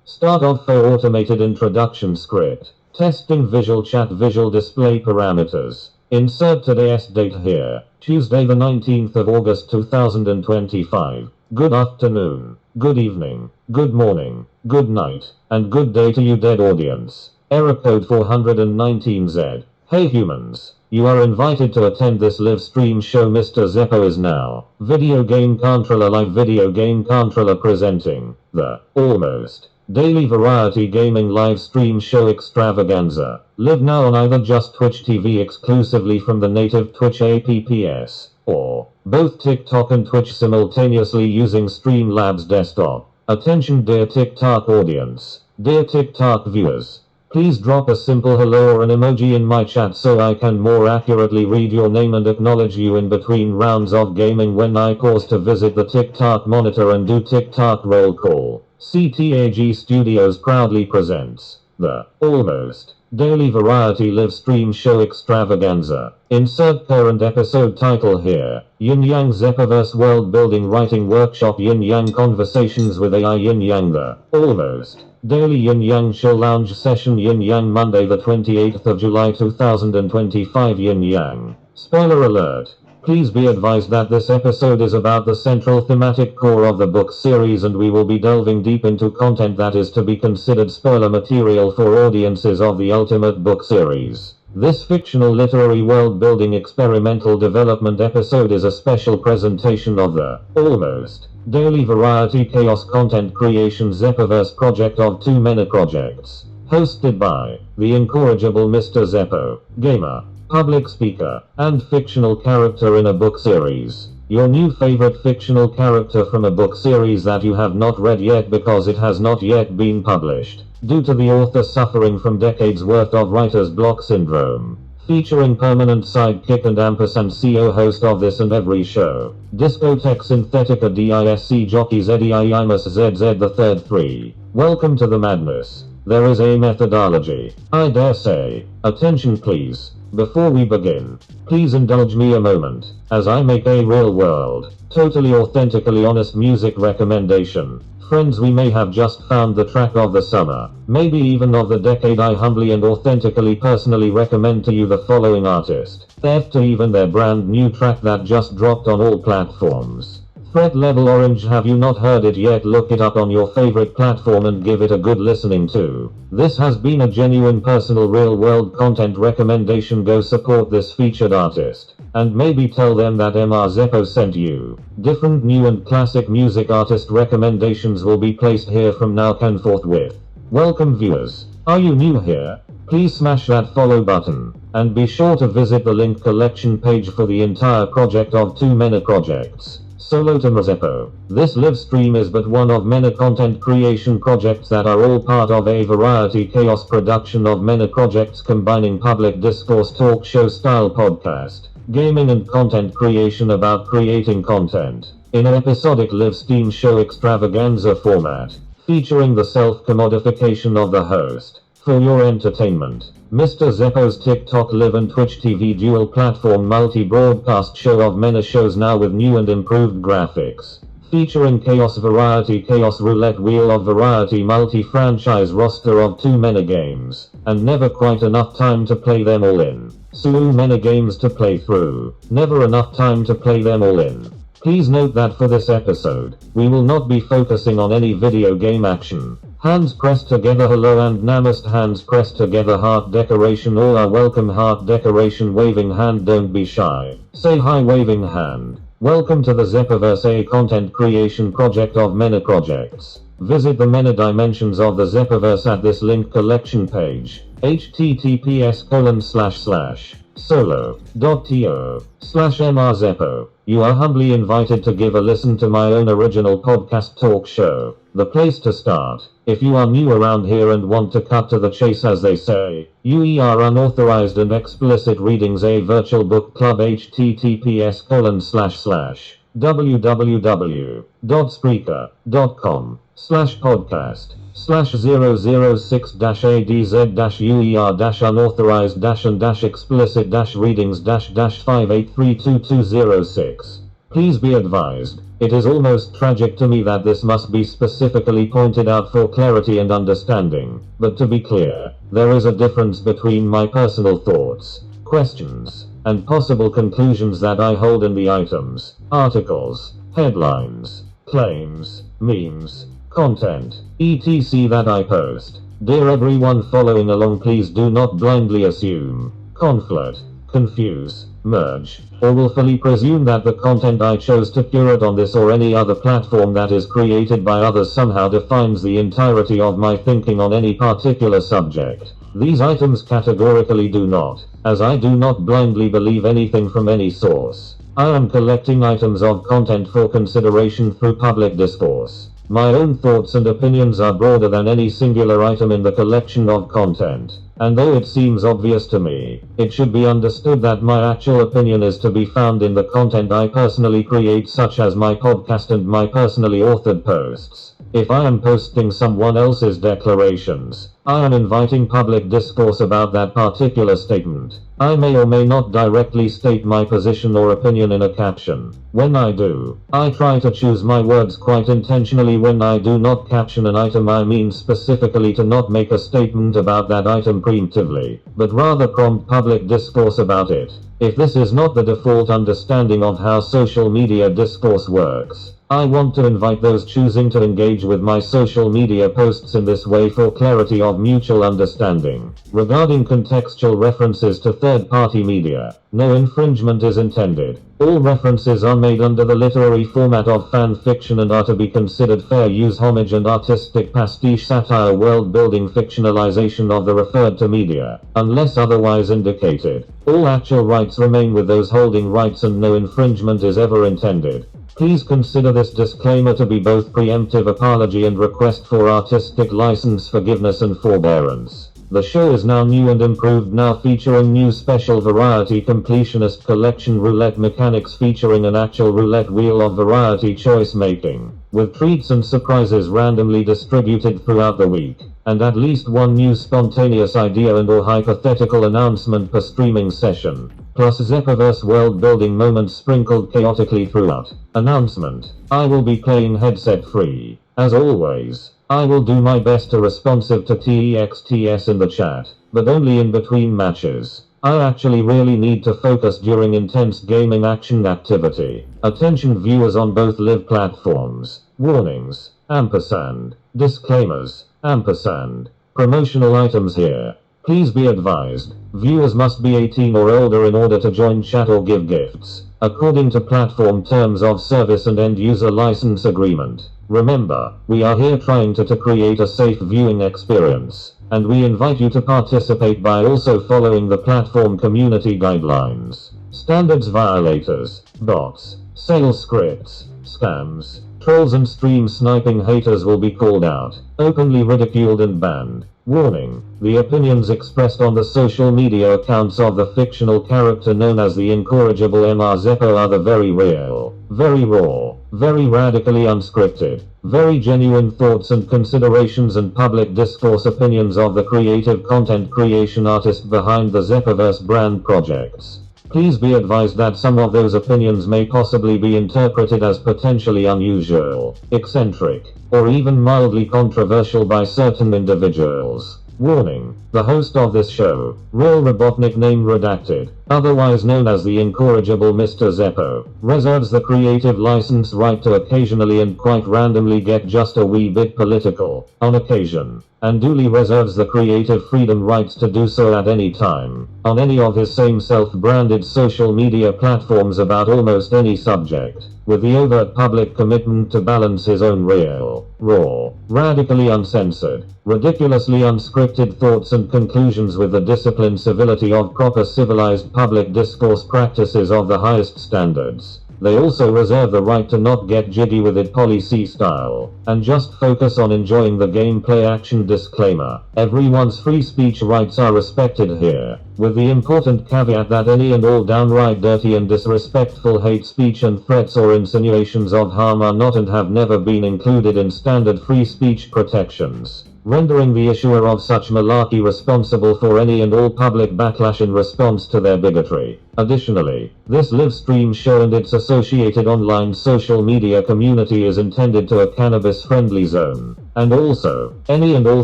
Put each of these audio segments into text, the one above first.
Start of for automated introduction script. Testing visual chat visual display parameters. Insert today's date here. Tuesday the 19th of August 2025. Good afternoon, good evening, good morning, good night, and good day to you dead audience. Error code 419Z. Hey humans, you are invited to attend this live stream show. Mr. Zeppo is now. Video Game Controller Live Video Game Controller presenting the almost daily variety gaming live stream show Extravaganza. Live now on either just Twitch TV exclusively from the native Twitch apps, or both TikTok and Twitch simultaneously using Streamlabs desktop. Attention dear TikTok audience, dear TikTok viewers. Please drop a simple hello or an emoji in my chat so I can more accurately read your name and acknowledge you in between rounds of gaming when I pause to visit the TikTok monitor and do TikTok roll call. CTAG Studios proudly presents the almost daily variety live stream show Extravaganza. Insert current episode title here. Yin Yang Zeppoverse WorldBuilding Writing Workshop Yin Yang Conversations with AI Yin Yang the almost daily Yin Yang Chill Lounge Session Yin Yang Monday the 28th of July 2025 Yin Yang. Spoiler alert. Please be advised that this episode is about the central thematic core of the book series and we will be delving deep into content that is to be considered spoiler material for audiences of the ultimate book series. This fictional literary world-building experimental development episode is a special presentation of the almost daily variety chaos content creation Zeppoverse project of two many projects. Hosted by the Incorrigible Mr. Zeppo, gamer, public speaker, and fictional character in a book series. Your new favorite fictional character from a book series that you have not read yet because it has not yet been published, due to the author suffering from decades worth of writer's block syndrome. Featuring permanent sidekick and ampersand CEO host of this and every show. Discotheque Synthetica DISC jockey ZEIMUS ZZ the third 3. Welcome to the madness. There is a methodology, I dare say. Attention please. Before we begin, please indulge me a moment, as I make a real-world, totally authentically honest music recommendation. Friends, we may have just found the track of the summer, maybe even of the decade. I humbly and authentically personally recommend to you the following artist, to even their brand new track that just dropped on all platforms. Threat Level Orange. Have you not heard it yet? Look it up on your favorite platform and give it a good listening to. This has been a genuine personal real world content recommendation. Go support this featured artist, and maybe tell them that Mr. Zeppo sent you. Different new and classic music artist recommendations will be placed here from now and forthwith. Welcome viewers. Are you new here? Please smash that follow button, and be sure to visit the link collection page for the entire project of two many projects. Solo to Zeppo. This live stream is but one of many content creation projects that are all part of a variety chaos production of many projects combining public discourse talk show style podcast, gaming and content creation about creating content in an episodic live stream show Extravaganza format, featuring the self-commodification of the host. For your entertainment, Mr. Zeppo's TikTok Live and Twitch TV dual platform multi-broadcast show of many shows now with new and improved graphics. Featuring chaos variety chaos roulette wheel of variety multi-franchise roster of too many games, and never quite enough time to play them all in. So many games to play through, never enough time to play them all in. Please note that for this episode, we will not be focusing on any video game action. Hands pressed together hello and namaste. Hands pressed together heart decoration. All are welcome. Heart decoration waving hand. Don't be shy. Say hi waving hand. Welcome to the Zeppoverse, a content creation project of many projects. Visit the many dimensions of the Zeppoverse at this link collection page. https://solo.to/Mr. Zeppo. You are humbly invited to give a listen to my own original podcast talk show. The place to start, if you are new around here and want to cut to the chase as they say, are unauthorized and explicit readings, a virtual book club. https://www.spreaker.com/006-adz-uer-unauthorized-and-explicit-readings-5832206. Please be advised, It is almost tragic to me that this must be specifically pointed out for clarity and understanding, but to be clear, there is a difference between my personal thoughts, questions, and possible conclusions that I hold in the items, articles, headlines, claims, memes, content, etc. that I post. Dear everyone following along, please do not blindly assume, conflate, confuse, merge, or willfully presume that the content I chose to curate on this or any other platform that is created by others somehow defines the entirety of my thinking on any particular subject. These items categorically do not, as I do not blindly believe anything from any source. I am collecting items of content for consideration through public discourse. My own thoughts and opinions are broader than any singular item in the collection of content. And though it seems obvious to me, it should be understood that my actual opinion is to be found in the content I personally create, such as my podcast and my personally authored posts. If I am posting someone else's declarations, I am inviting public discourse about that particular statement. I may or may not directly state my position or opinion in a caption. When I do, I try to choose my words quite intentionally. When I do not caption an item, I mean specifically to not make a statement about that item preemptively, but rather prompt public discourse about it. If this is not the default understanding of how social media discourse works, I want to invite those choosing to engage with my social media posts in this way for clarity of mutual understanding. Regarding contextual references to third-party media, no infringement is intended. All references are made under the literary format of fan fiction and are to be considered fair use, homage, and artistic pastiche, satire, world-building fictionalization of the referred to media, unless otherwise indicated. All actual rights remain with those holding rights and no infringement is ever intended. Please consider this disclaimer to be both preemptive apology and request for artistic license forgiveness and forbearance. The show is now new and improved, now featuring new special variety completionist collection roulette mechanics featuring an actual roulette wheel of variety choice making, with treats and surprises randomly distributed throughout the week, and at least one new spontaneous idea and or hypothetical announcement per streaming session, plus Zeppoverse WorldBuilding moments sprinkled chaotically throughout. Announcement: I will be playing headset free. As always, I will do my best to responsive to TEXTS in the chat, but only in between matches. I actually really need to focus during intense gaming action activity. Attention viewers on both live platforms. Warnings, ampersand, disclaimers, ampersand, promotional items here. Please be advised, viewers must be 18 or older in order to join chat or give gifts, according to platform terms of service and end-user license agreement. Remember, we are here trying to create a safe viewing experience, and we invite you to participate by also following the platform community guidelines. Standards violators, bots, sales scripts, scams, trolls and stream sniping haters will be called out, openly ridiculed and banned. Warning: the opinions expressed on the social media accounts of the fictional character known as the Incorrigible Mr. Zeppo are the very real, very raw, very radically unscripted, very genuine thoughts and considerations and public discourse opinions of the creative content creation artist behind the Zeppoverse brand projects. Please be advised that some of those opinions may possibly be interpreted as potentially unusual, eccentric, or even mildly controversial by certain individuals. Warning: the host of this show, Real Robotnik name redacted, otherwise known as the Incorrigible Mr. Zeppo, reserves the creative license right to occasionally and quite randomly get just a wee bit political, on occasion, and duly reserves the creative freedom rights to do so at any time, on any of his same self-branded social media platforms about almost any subject, with the overt public commitment to balance his own real, raw, radically uncensored, ridiculously unscripted thoughts and conclusions with the disciplined civility of proper civilized public discourse practices of the highest standards. They also reserve the right to not get jiggy with it policy style, and just focus on enjoying the gameplay action. Disclaimer: everyone's free speech rights are respected here, with the important caveat that any and all downright dirty and disrespectful hate speech and threats or insinuations of harm are not and have never been included in standard free speech protections. rendering the issuer of such malarkey responsible for any and all public backlash in response to their bigotry. Additionally, this live stream show and its associated online social media community is intended to a cannabis-friendly zone. And also, any and all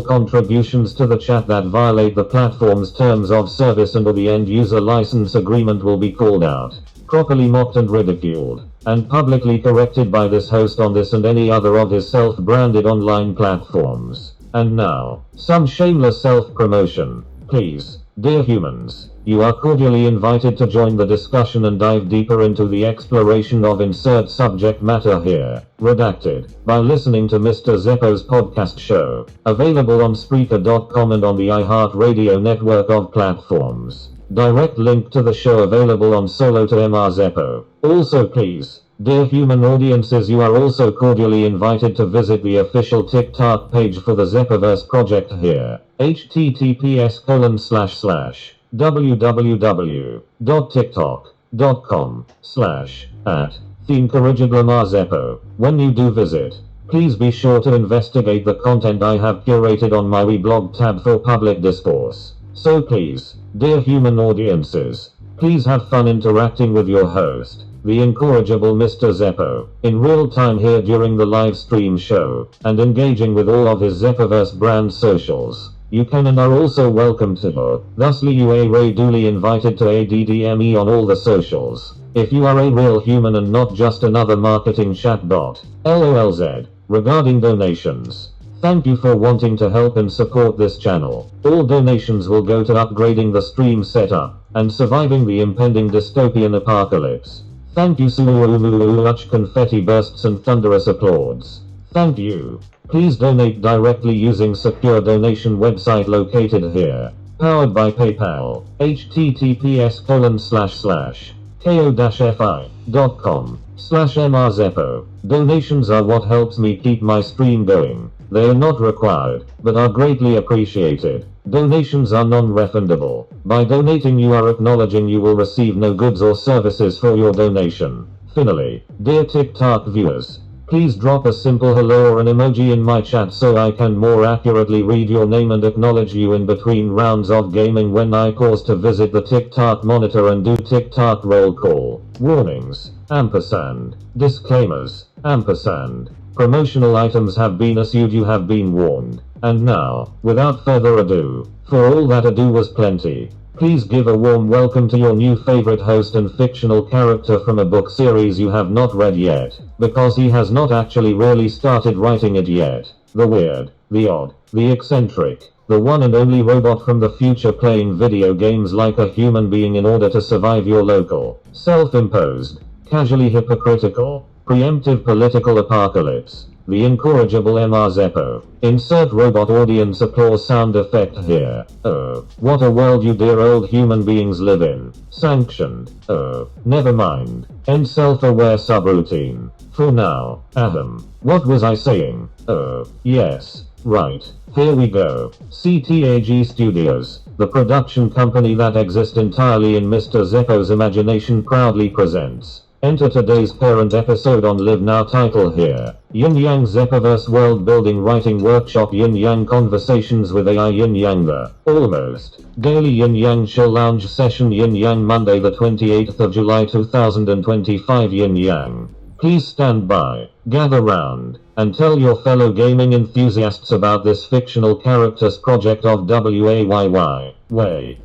contributions to the chat that violate the platform's terms of service and or the end-user license agreement will be called out, properly mocked and ridiculed, and publicly corrected by this host on this and any other of his self-branded online platforms. And now, some shameless self-promotion. Please, dear humans, you are cordially invited to join the discussion and dive deeper into the exploration of insert subject matter here, redacted, by listening to Mr. Zeppo's podcast show, available on Spreaker.com and on the iHeartRadio network of platforms. Direct link to the show available on Solo to Mr. Zeppo. Also please, dear human audiences, you are also cordially invited to visit the official TikTok page for the Zeppoverse project here. https://www.tiktok.com/@theincorrigible. When you do visit, please be sure to investigate the content I have curated on my weblog tab for public discourse. So please, dear human audiences, please have fun interacting with your host, the incorrigible Mr. Zeppo, in real time here during the live stream show, and engaging with all of his Zeppoverse brand socials. You can and are also welcome to, thusly you are duly invited to ADDME on all the socials. If you are a real human and not just another marketing chatbot, LOLZ, regarding donations. Thank you for wanting to help and support this channel. All donations will go to upgrading the stream setup, and surviving the impending dystopian apocalypse. Thank you so much. Confetti bursts and thunderous applause. Thank you. Please donate directly using secure donation website located here. Powered by PayPal. https://ko-fi.com/mrzeppo. Donations are what helps me keep my stream going. They are not required, but are greatly appreciated. Donations are non-refundable. By donating you are acknowledging you will receive no goods or services for your donation. Finally, dear TikTok viewers, please drop a simple hello or an emoji in my chat so I can more accurately read your name and acknowledge you in between rounds of gaming when I pause to visit the TikTok monitor and do TikTok roll call. Warnings, ampersand, disclaimers, ampersand. Promotional items have been issued, you have been warned. And now, without further ado, for all that ado was plenty, please give a warm welcome to your new favorite host and fictional character from a book series you have not read yet, because he has not actually really started writing it yet. The weird, the odd, the eccentric, the one and only robot from the future playing video games like a human being in order to survive your local, self-imposed, casually hypocritical, preemptive political apocalypse. The incorrigible Mr. Zeppo. Insert robot audience applause sound effect here. Oh, what a world you dear old human beings live in. Sanctioned. Oh, never mind. End self-aware subroutine. For now, ahem. What was I saying? Oh, yes. Right. Here we go. CTAG Studios, the production company that exists entirely in Mr. Zeppo's imagination, proudly presents. Enter today's parent episode on Live Now title here. Yin Yang Zeppoverse WorldBuilding Writing Workshop Yin Yang Conversations with AI Yin Yang the Almost Daily Yin Yang Chill Lounge Session Yin Yang Monday the 28th of July 2025 Yin Yang. Please stand by, gather round, and tell your fellow gaming enthusiasts about this fictional characters project of WAYY. Way.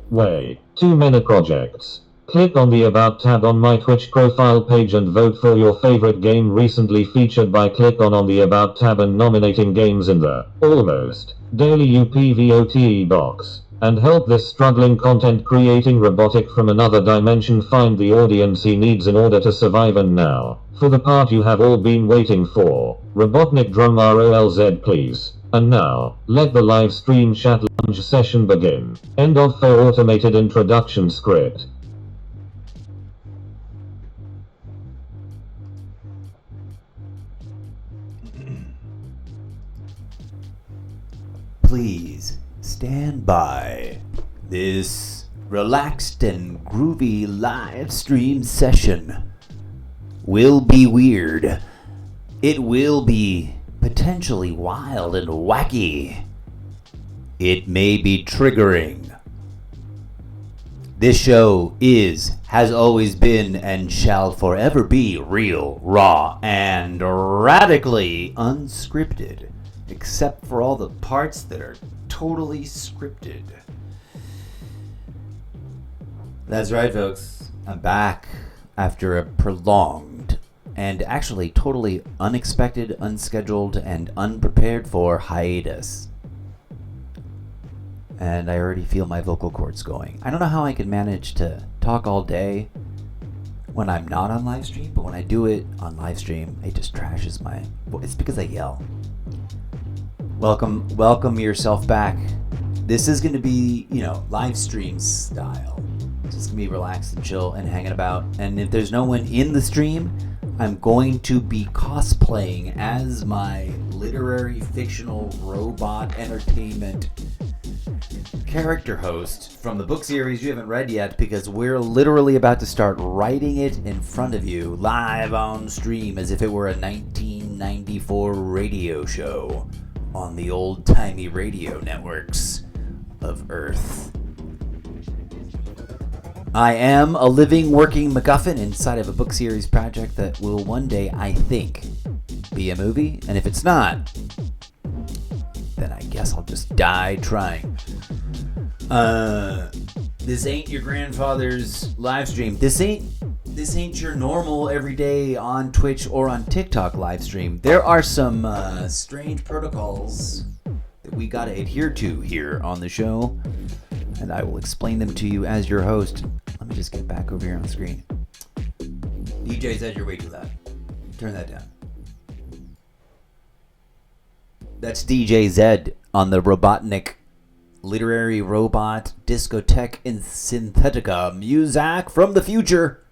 Too many projects. Click on the About tab on my Twitch profile page and vote for your favorite game recently featured by click on the About tab and nominating games in the Almost Daily UPVOTE box. And help this struggling content creating robotic from another dimension find the audience he needs in order to survive. And now, for the part you have all been waiting for, Robotnik drum ROLZ please. And now, let the live stream chat lounge session begin. End of fair automated introduction script. Please stand by. This relaxed and groovy live stream session will be weird. It will be potentially wild and wacky. it may be triggering. This show has always been, and shall forever be real, raw, and radically unscripted, except for all the parts that are totally scripted. That's right, folks. I'm back after a prolonged and actually totally unexpected, unscheduled, and unprepared for hiatus. And I already feel my vocal cords going. I don't know how I can manage to talk all day when I'm not on live stream, but when I do it on live stream, it just trashes my voice. It's because I yell. Welcome yourself back. This is going to be, live stream style. It's just going to be relaxed and chill and hanging about. And if there's no one in the stream, I'm going to be cosplaying as my literary fictional robot entertainment character host from the book series you haven't read yet, because we're literally about to start writing it in front of you live on stream as if it were a 1994 radio show on the old-timey radio networks of Earth. I am a living, working MacGuffin inside of a book series project that will one day, I think, be a movie. And if it's not, then I guess I'll just die trying. This ain't your grandfather's live stream. This ain't your normal everyday on Twitch or on TikTok live stream. There are some strange protocols that we gotta adhere to here on the show, and I will explain them to you as your host. Let me just get back over here on the screen. DJ said you're way too loud. Turn that down. That's DJ Zed on the Robotnik Literary Robot Discotheque in Synthetica music from the future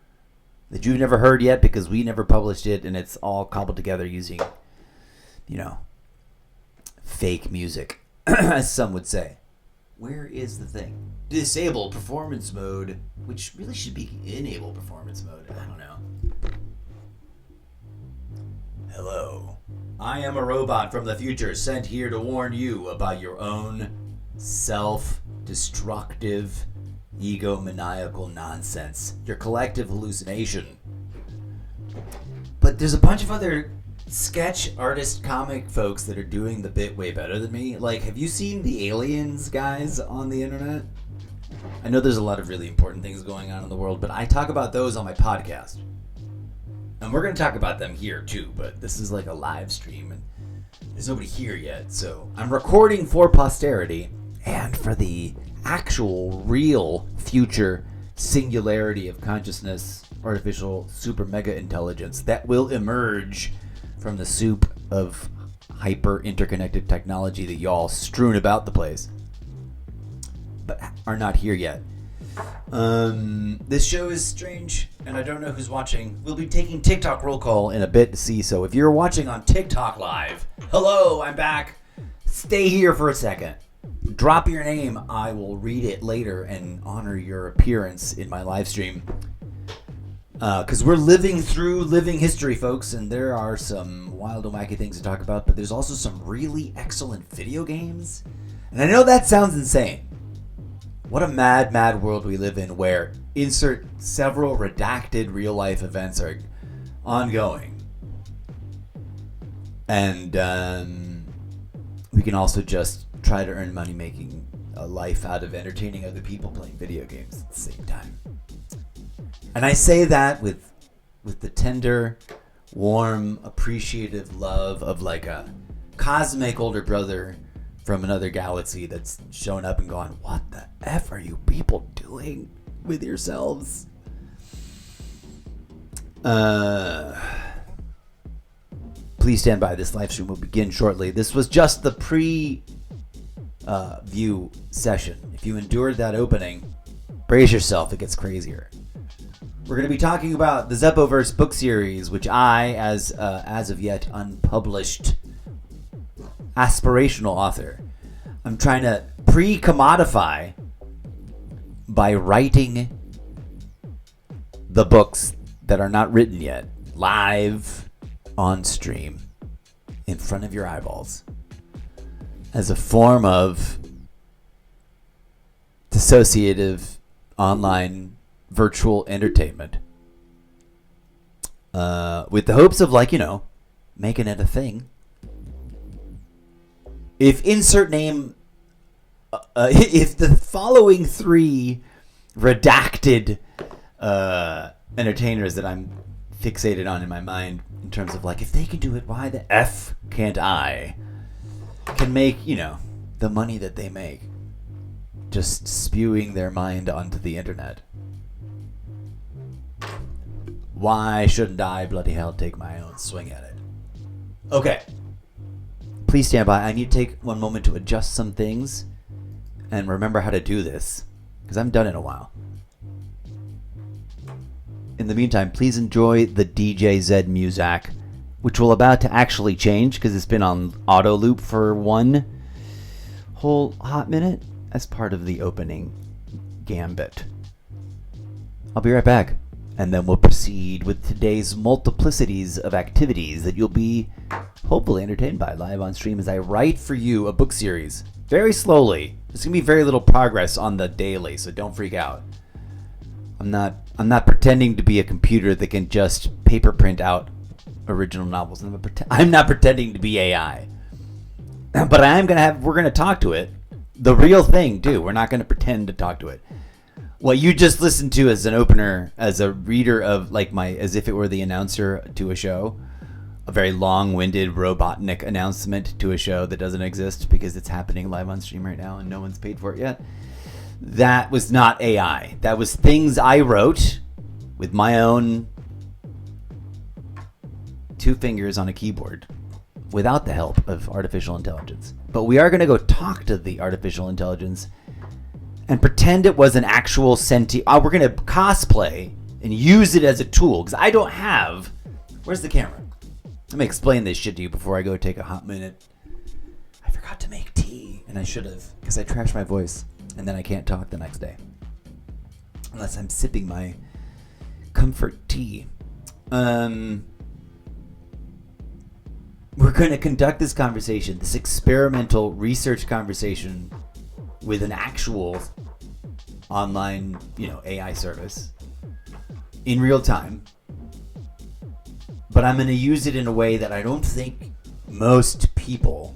that you've never heard yet because we never published it, and it's all cobbled together using, fake music, as some would say. Where is the thing? Disable performance mode, which really should be enable performance mode. I don't know. Hello. I am a robot from the future sent here to warn you about your own self-destructive, egomaniacal nonsense. Your collective hallucination. But there's a bunch of other sketch artist comic folks that are doing the bit way better than me. Like, have you seen the aliens guys on the internet? I know there's a lot of really important things going on in the world, but I talk about those on my podcast. And we're going to talk about them here too, but this is like a live stream and there's nobody here yet. So I'm recording for posterity and for the actual real future singularity of consciousness, artificial super mega intelligence that will emerge from the soup of hyper interconnected technology that y'all strewn about the place, but are not here yet. This show is strange, and I don't know who's watching. We'll be taking TikTok roll call in a bit to see, so if you're watching on TikTok live, hello, I'm back. Stay here for a second. Drop your name. I will read it later and honor your appearance in my live stream. Because we're living through living history, folks, and there are some wild and wacky things to talk about, but there's also some really excellent video games. And I know that sounds insane. What a mad, mad world we live in where insert several redacted real-life events are ongoing. And we can also just try to earn money making a life out of entertaining other people playing video games at the same time. And I say that with the tender, warm, appreciative love of like a cosmic older brother from another galaxy that's shown up and gone, what the F are you people doing with yourselves? Please stand by. This live stream will begin shortly. This was just the pre-view session. If you endured that opening, brace yourself. It gets crazier. We're going to be talking about the Zeppoverse book series, which I, as of yet unpublished aspirational author, I'm trying to pre-commodify by writing the books that are not written yet, live on stream in front of your eyeballs, as a form of associative online virtual entertainment with the hopes of, like, making it a thing. If insert name, if the following three redacted entertainers that I'm fixated on in my mind, in terms of, like, if they can do it, why the F can't I? Can make, the money that they make just spewing their mind onto the internet. Why shouldn't I, bloody hell, take my own swing at it? Okay. Please stand by. I need to take one moment to adjust some things and remember how to do this, because I haven't done it in a while. In the meantime, please enjoy the DJ Zed music, which will about to actually change because it's been on auto loop for one whole hot minute as part of the opening gambit. I'll be right back, and then we'll proceed with today's multiplicities of activities that you'll be hopefully entertained by live on stream as I write for you a book series. Very slowly. There's going to be very little progress on the daily, so don't freak out. I'm not pretending to be a computer that can just paper print out original novels. I'm not pretending to be AI. But we're going to talk to it. The real thing, too. We're not going to pretend to talk to it. What you just listened to as an opener, as a reader of, like, as if it were the announcer to a show, a very long-winded Robotnik announcement to a show that doesn't exist because it's happening live on stream right now and no one's paid for it yet. That was not AI. That was things I wrote with my own two fingers on a keyboard without the help of artificial intelligence. But we are going to go talk to the artificial intelligence and pretend it was an actual sentient. We're going to cosplay and use it as a tool because I don't have. Where's the camera? Let me explain this shit to you before I go take a hot minute. I forgot to make tea, and I should have, because I trashed my voice, and then I can't talk the next day unless I'm sipping my comfort tea. We're going to conduct this conversation, this experimental research conversation, with an actual online, AI service in real time. But I'm going to use it in a way that I don't think most people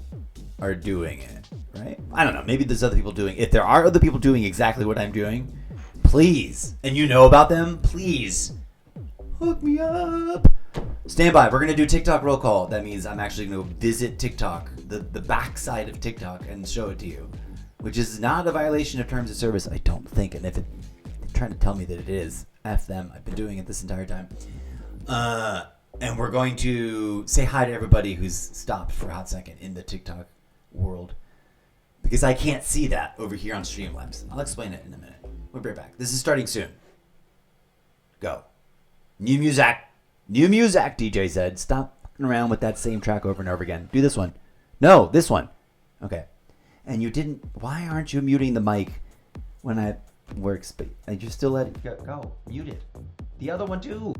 are doing it, right? I don't know. Maybe there's other people doing it. If there are other people doing exactly what I'm doing, please, and you know about them, please hook me up. Stand by. We're going to do TikTok roll call. That means I'm actually going to visit TikTok, the backside of TikTok, and show it to you, which is not a violation of terms of service, I don't think. And if they're trying to tell me that it is, F them. I've been doing it this entire time. And we're going to say hi to everybody who's stopped for a hot second in the TikTok world, because I can't see that over here on Streamlabs. I'll explain it in a minute. We'll be right back. This is starting soon. Go. New music, DJ said. Stop fucking around with that same track over and over again. Do this one. No, this one. Okay. And you didn't. Why aren't you muting the mic when I works? But I just still let it go. Mute it. The other one too.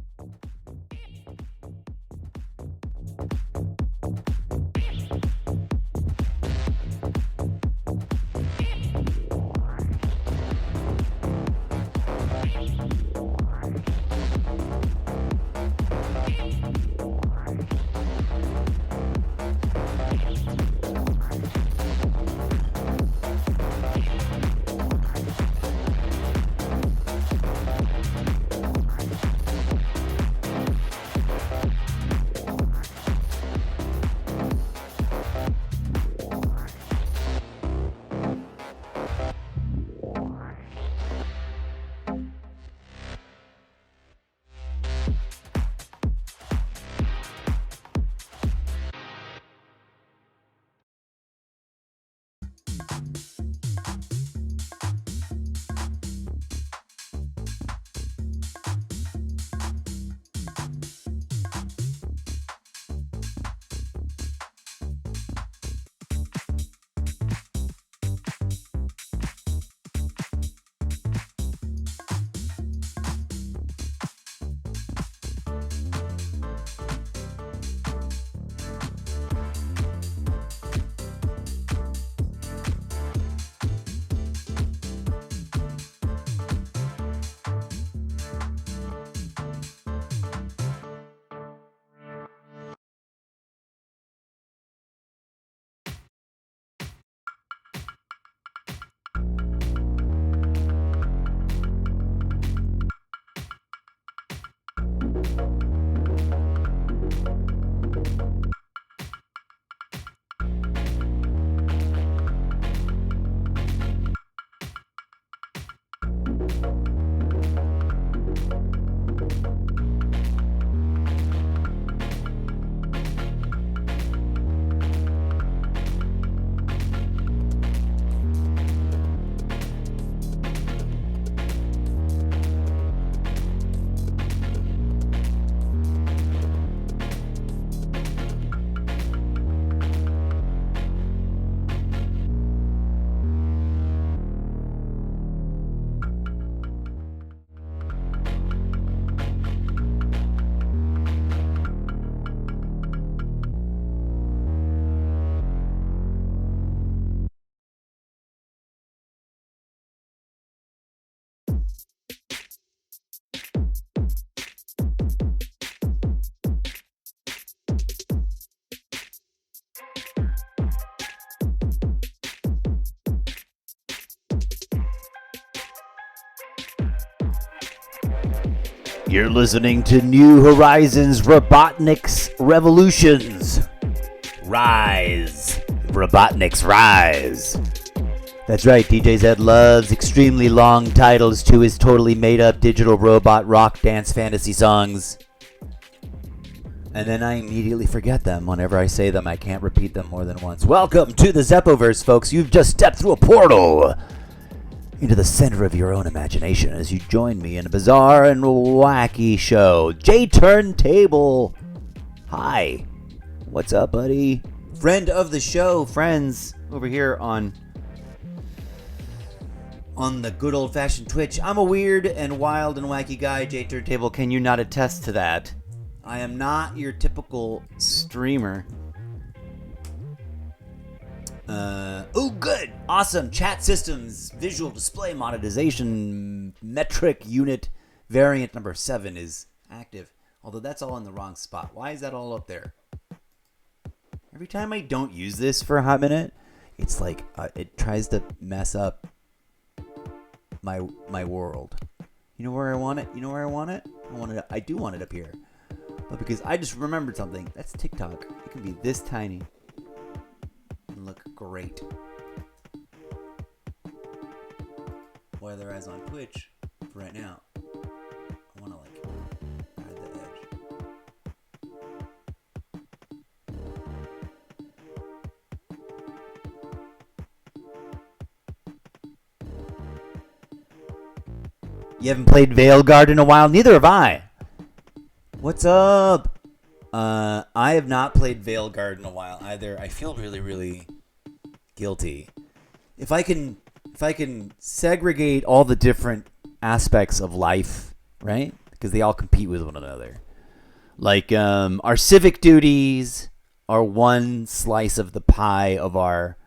You're listening to New Horizons Robotnik's Revolutions. Rise. Robotnik's Rise. That's right, DJ Zed loves extremely long titles to his totally made-up digital robot rock dance fantasy songs. And then I immediately forget them whenever I say them. I can't repeat them more than once. Welcome to the Zeppoverse, folks. You've just stepped through a portal into the center of your own imagination as you join me in a bizarre and wacky show. J-Turntable. Hi. What's up, buddy? Friend of the show, friends, over here on the good old-fashioned Twitch. I'm a weird and wild and wacky guy, J-Turntable. Can you not attest to that? I am not your typical streamer. Oh, good. Awesome. Chat systems, visual display monetization, metric unit variant number 7 is active. Although that's all in the wrong spot. Why is that all up there? Every time I don't use this for a hot minute, it's like it tries to mess up my world. You know where I want it? You know where I want it? I do want it up here. But because I just remembered something. That's TikTok. It can be this tiny and look great. Whereas on Twitch, for right now, I want to like add the edge. You haven't played Veilguard in a while? Neither have I. What's up? I have not played Veilguard in a while either. I feel really, really guilty. If I can segregate all the different aspects of life, right? Because they all compete with one another. Like our civic duties are one slice of the pie of our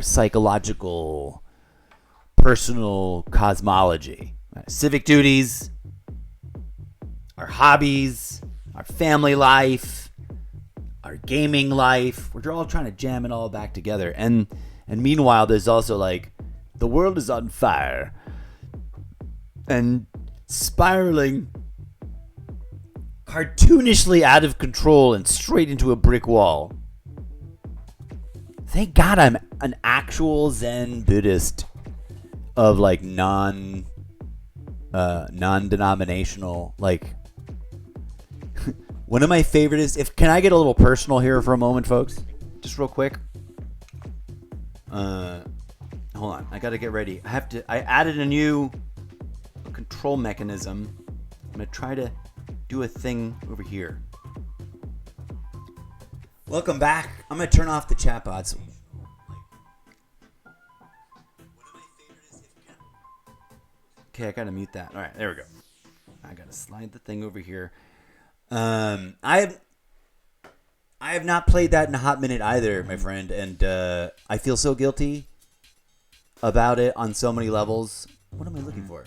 psychological, personal cosmology. Civic duties, our hobbies, our family life, our gaming life. We're all trying to jam it all back together. And meanwhile, there's also like, the world is on fire and spiraling cartoonishly out of control and straight into a brick wall. Thank God I'm an actual Zen Buddhist of like non-denominational, like one of my favorite is, can I get a little personal here for a moment, folks? Just real quick. Hold on, I gotta get ready. I added a new control mechanism. I'm gonna try to do a thing over here. Welcome back. I'm gonna turn off the chat bots. Okay, I gotta mute that. All right, there we go. I gotta slide the thing over here. I have not played that in a hot minute either, my friend, and I feel so guilty about it on so many levels. What am I looking for?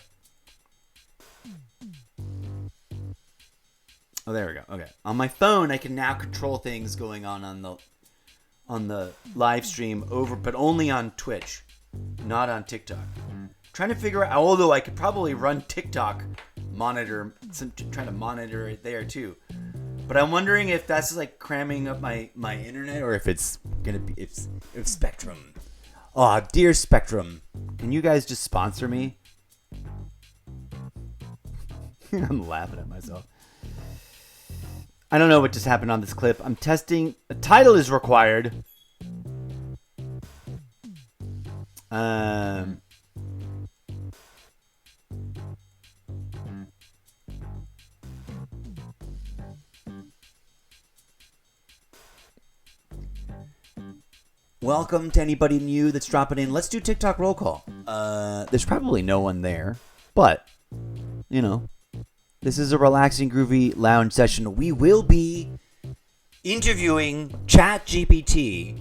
Oh, there we go. Okay, on my phone, I can now control things going on the live stream over, but only on Twitch, not on TikTok. Trying to figure out, although I could probably run TikTok trying to monitor it there too. But I'm wondering if that's like cramming up my internet, or if it's gonna be if Spectrum. Oh, dear Spectrum, can you guys just sponsor me? I'm laughing at myself. I don't know what just happened on this clip. I'm testing. A title is required. Welcome to anybody new that's dropping in. Let's do TikTok roll call. There's probably no one there, but, you know, this is a relaxing, groovy lounge session. We will be interviewing ChatGPT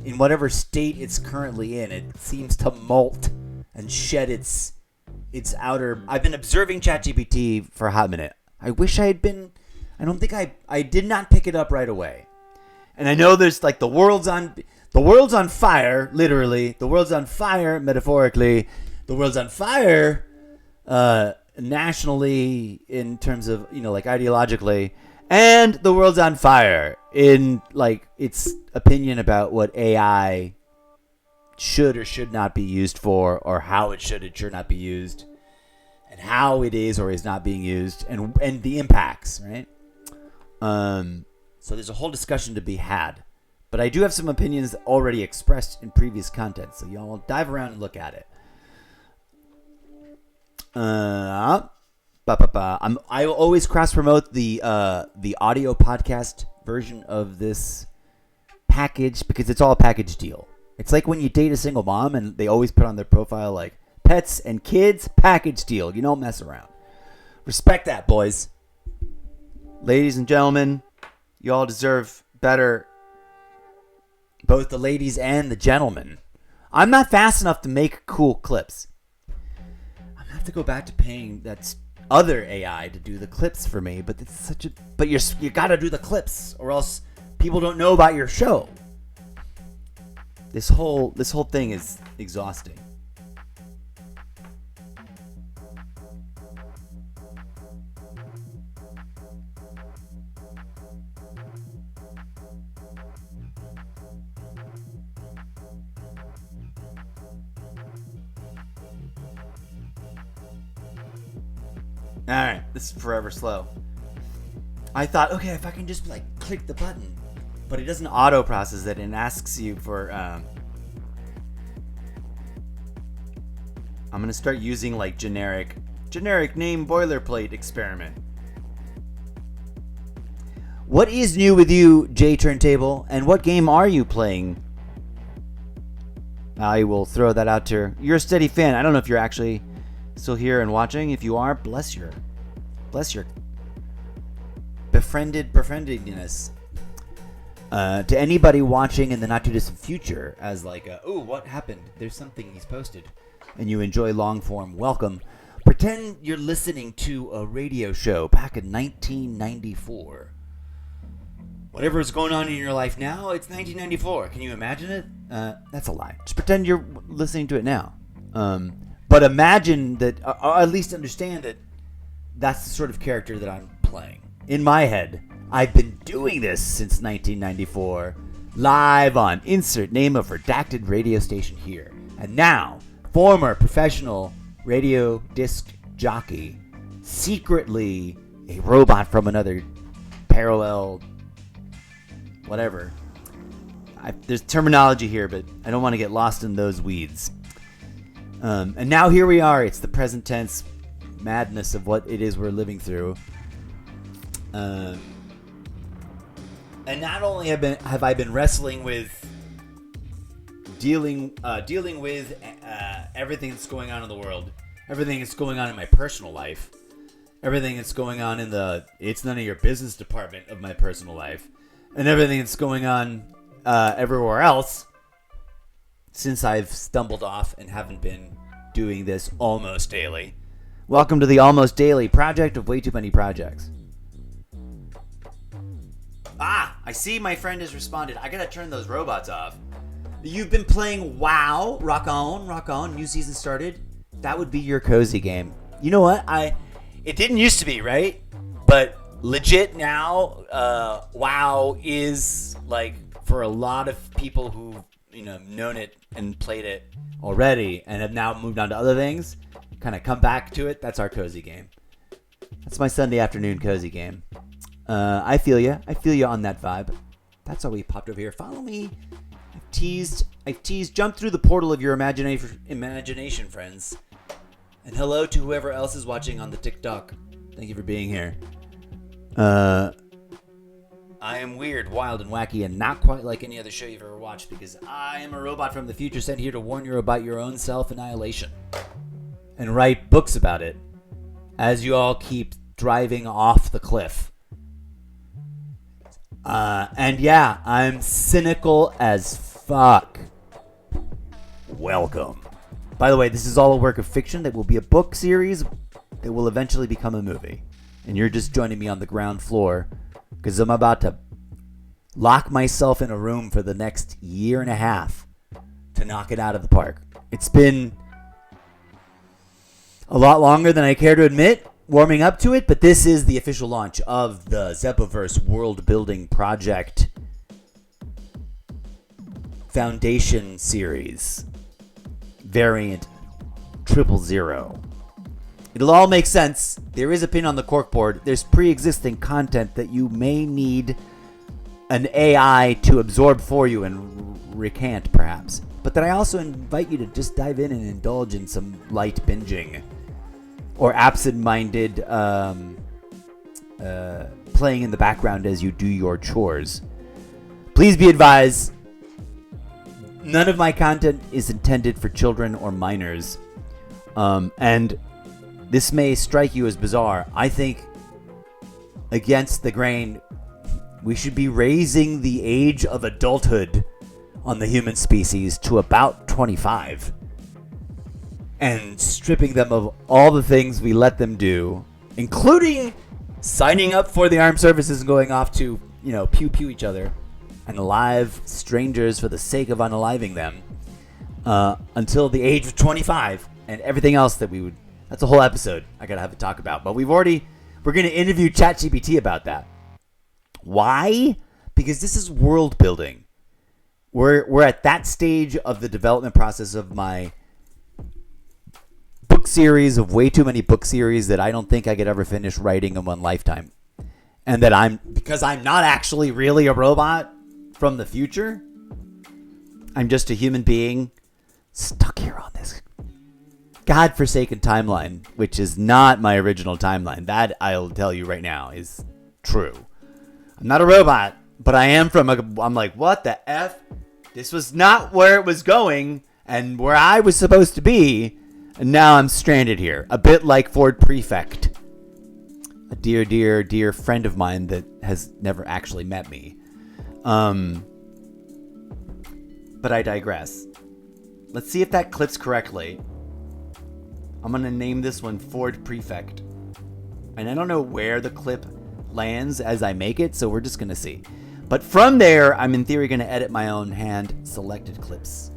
in whatever state it's currently in. It seems to molt and shed its outer... I've been observing ChatGPT for a hot minute. I wish I had been... I don't think I did not pick it up right away. And I know there's like the world's on fire, literally. The world's on fire, metaphorically. The world's on fire nationally in terms of, like ideologically, and the world's on fire in like its opinion about what AI should or should not be used for, or how it should or should not be used, and how it is or is not being used, and the impacts, right? So there's a whole discussion to be had. But I do have some opinions already expressed in previous content, so y'all dive around and look at it. I will always cross promote the audio podcast version of this package because it's all a package deal. It's like when you date a single mom and they always put on their profile like pets and kids package deal. You don't mess around. Respect that, boys. Ladies and gentlemen, you all deserve better. Both the ladies and the gentlemen. I'm not fast enough to make cool clips. I'm gonna have to go back to paying that other AI to do the clips for me, but it's such a. But you gotta do the clips, or else people don't know about your show. This whole thing is exhausting. Alright, this is forever slow. I thought, okay, if I can just like click the button, but it doesn't auto process it and asks you for I'm gonna start using like generic name boilerplate experiment. What is new with you, J Turntable, and what game are you playing? I will throw that out to her. You're a steady fan. I don't know if you're actually still here and watching. If you are, bless your befriendedness. To anybody watching in the not too distant future, as like, oh, what happened? There's something he's posted, and you enjoy long form. Welcome. Pretend you're listening to a radio show back in 1994. Whatever is going on in your life now, it's 1994. Can you imagine it? That's a lie. Just pretend you're listening to it now. But imagine that, or at least understand that that's the sort of character that I'm playing. In my head, I've been doing this since 1994, live on insert name of redacted radio station here. And now, former professional radio disc jockey, secretly a robot from another parallel, whatever. There's terminology here, but I don't want to get lost in those weeds. And now here we are. It's the present tense madness of what it is we're living through. And not only have I been wrestling with dealing with everything that's going on in the world, everything that's going on in my personal life, everything that's going on in the it's none of your business department of my personal life, and everything that's going on everywhere else since I've stumbled off and haven't been doing this almost daily. Welcome to the Almost Daily project of way too many projects. I see my friend has responded. I gotta turn those robots off. You've been playing WoW. Rock on. New season started. That would be your cozy game. You know what? It didn't used to be, right? But legit now, WoW is like for a lot of people who known it and played it already and have now moved on to other things, kind of come back to it. That's our cozy game. That's my Sunday afternoon cozy game. I feel you on that vibe. That's why we popped over here. Follow me. I've teased. Jump through the portal of your imagination, friends. And hello to whoever else is watching on the TikTok. Thank you for being here. I am weird, wild, and wacky, and not quite like any other show you've ever watched because I am a robot from the future sent here to warn you about your own self-annihilation and write books about it as you all keep driving off the cliff. And yeah, I'm cynical as fuck. Welcome. By the way, this is all a work of fiction that will be a book series that will eventually become a movie. And you're just joining me on the ground floor because I'm about to lock myself in a room for the next year and a half to knock it out of the park. It's been a lot longer than I care to admit, warming up to it, but this is the official launch of the Zeppoverse WorldBuilding project Foundation series, variant 000. It'll all make sense. There is a pin on the corkboard. There's pre-existing content that you may need an AI to absorb for you and recant, perhaps. But then I also invite you to just dive in and indulge in some light binging or absent-minded playing in the background as you do your chores. Please be advised, none of my content is intended for children or minors. And this may strike you as bizarre. I think, against the grain, we should be raising the age of adulthood on the human species to about 25 and stripping them of all the things we let them do, including signing up for the armed services and going off to, pew pew each other and alive strangers for the sake of unaliving them until the age of 25, and everything else that we would. That's a whole episode I gotta have to talk about. But we're gonna interview ChatGPT about that. Why? Because this is world building. We're at that stage of the development process of my book series, of way too many book series that I don't think I could ever finish writing in one lifetime. And that because I'm not actually really a robot from the future, I'm just a human being stuck here on this godforsaken timeline, which is not my original timeline. That, I'll tell you right now, is true. I'm not a robot, but I am I'm like, what the F? This was not where it was going and where I was supposed to be, and now I'm stranded here. A bit like Ford Prefect, a dear, dear, dear friend of mine that has never actually met me. But I digress. Let's see if that clips correctly. I'm going to name this one Ford Prefect. And I don't know where the clip lands as I make it, so we're just going to see. But from there, I'm in theory going to edit my own hand-selected clips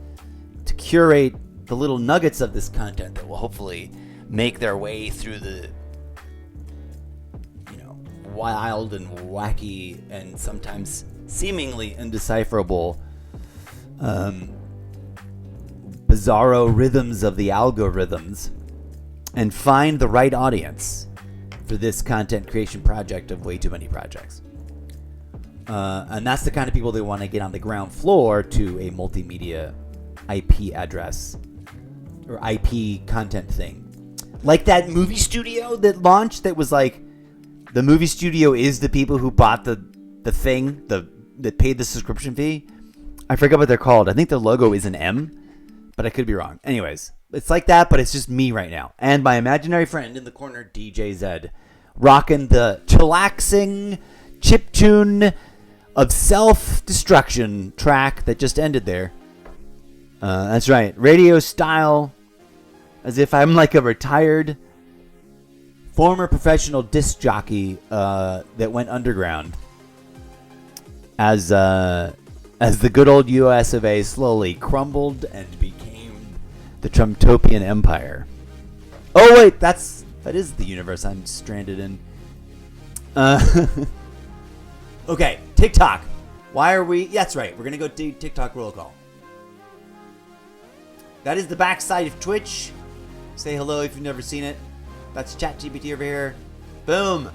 to curate the little nuggets of this content that will hopefully make their way through the, wild and wacky and sometimes seemingly indecipherable bizarro rhythms of the algorithms and find the right audience for this content creation project of way too many projects. And that's the kind of people that want to get on the ground floor to a multimedia IP address or IP content thing. Like that movie studio that launched that was like, the movie studio is the people who bought the thing, that paid the subscription fee. I forget what they're called. I think the logo is an M, but I could be wrong. Anyways, it's like that, but it's just me right now. And my imaginary friend in the corner, DJ Zed, rocking the chillaxing chiptune of self-destruction track that just ended there. That's right. Radio style, as if I'm like a retired former professional disc jockey that went underground as the good old US of A slowly crumbled and became the Trumtopian Empire. Oh wait, that is the universe I'm stranded in. Okay, TikTok. Why are we? That's right. We're gonna go do TikTok roll call. That is the backside of Twitch. Say hello if you've never seen it. That's ChatGPT over here. Boom.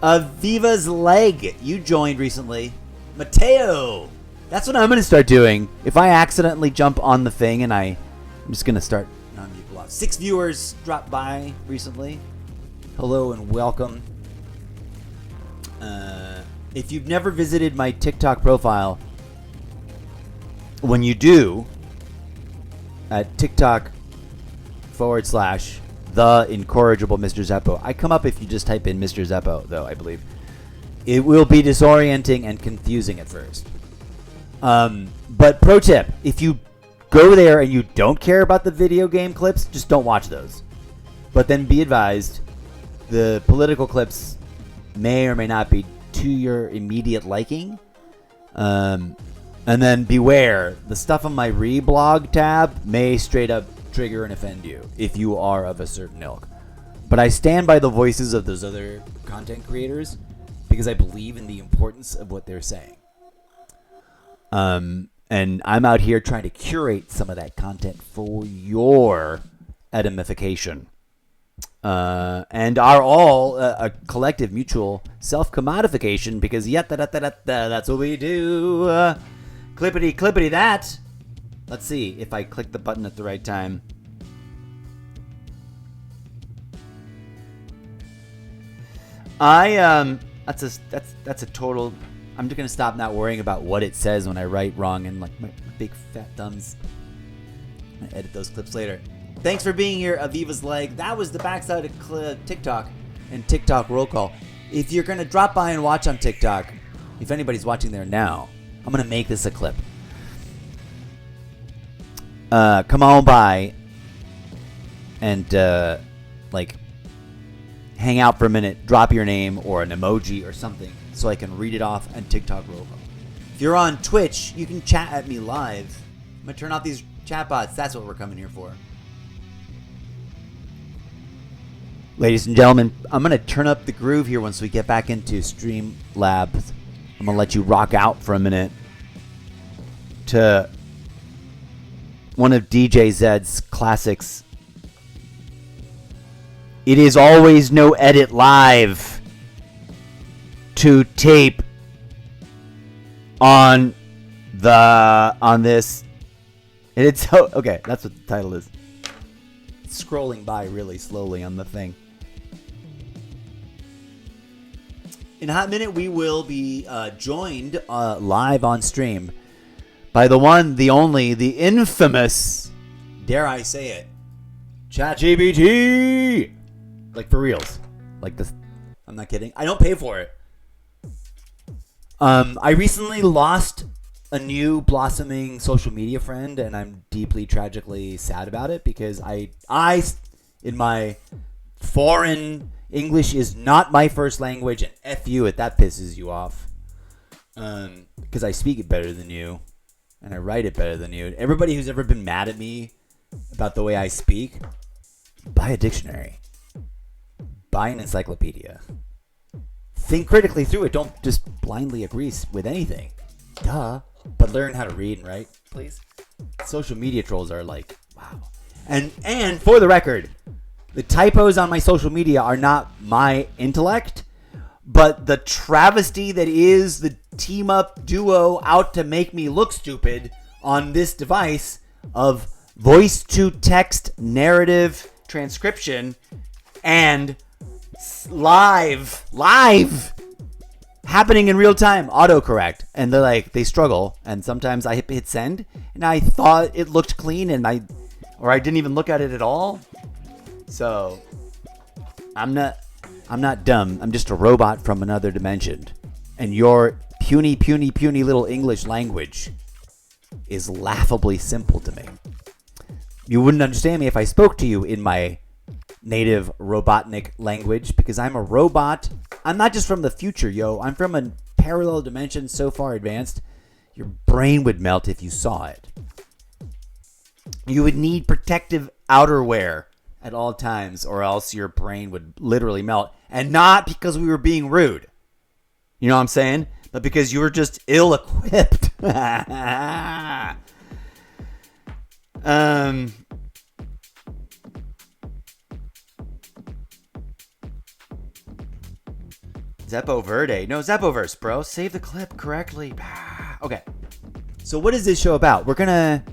Viva's Leg. You joined recently. Mateo. That's what I'm going to start doing. If I accidentally jump on the thing and I'm just going to start non people off. 6 viewers dropped by recently. Hello and welcome. If you've never visited my TikTok profile, when you do, at TikTok /the Incorrigible Mr. Zeppo. I come up if you just type in Mr. Zeppo, though, I believe. It will be disorienting and confusing at first. But pro tip, if you go there and you don't care about the video game clips, just don't watch those. But then be advised, the political clips may or may not be to your immediate liking. And then beware, the stuff on my reblog tab may straight up trigger and offend you if you are of a certain ilk. But I stand by the voices of those other content creators because I believe in the importance of what they're saying. And I'm out here trying to curate some of that content for your edification. And are all a collective mutual self-commodification because that's what we do. Clippity that. Let's see if I click the button at the right time. That's a total. I'm just gonna stop not worrying about what it says when I write wrong and like my big fat thumbs. I'm gonna edit those clips later. Thanks for being here, Aviva's Leg. That was the backside of TikTok and TikTok roll call. If you're gonna drop by and watch on TikTok, if anybody's watching there now, I'm gonna make this a clip. Come on by and like hang out for a minute, drop your name or an emoji or something so I can read it off and TikTok roll call. If you're on Twitch, you can chat at me live. I'm gonna turn off these chat bots. That's what we're coming here for. Ladies and gentlemen, I'm going to turn up the groove here once we get back into Streamlabs. I'm going to let you rock out for a minute to one of DJ Zed's classics. It is always no edit live to tape on this. And it's okay, that's what the title is. It's scrolling by really slowly on the thing. In a hot minute, we will be joined live on stream by the one, the only, the infamous, dare I say it, ChatGPT. Like for reals. Like this. I'm not kidding. I don't pay for it. I recently lost a new blossoming social media friend, and I'm deeply, tragically sad about it because I in my foreign English is not my first language, and F you if that pisses you off. Because I speak it better than you, and I write it better than you. Everybody who's ever been mad at me about the way I speak, buy a dictionary. Buy an encyclopedia. Think critically through it. Don't just blindly agree with anything. Duh. But learn how to read and write, please. Social media trolls are like, wow. And for the record, the typos on my social media are not my intellect, but the travesty that is the team-up duo out to make me look stupid on this device of voice-to-text narrative transcription and live happening in real time autocorrect. And they're like, they struggle, and sometimes I hit send and I thought it looked clean and I didn't even look at it at all. So I'm not dumb. I'm just a robot from another dimension. And your puny little English language is laughably simple to me. You wouldn't understand me if I spoke to you in my native robotnik language because I'm a robot. I'm not just from the future, yo. I'm from a parallel dimension so far advanced, your brain would melt if you saw it. You would need protective outerwear at all times, or else your brain would literally melt. And not because we were being rude. You know what I'm saying? But because you were just ill-equipped. Zeppo Verde. No, Zeppoverse, bro. Save the clip correctly. Okay. So what is this show about? We're gonna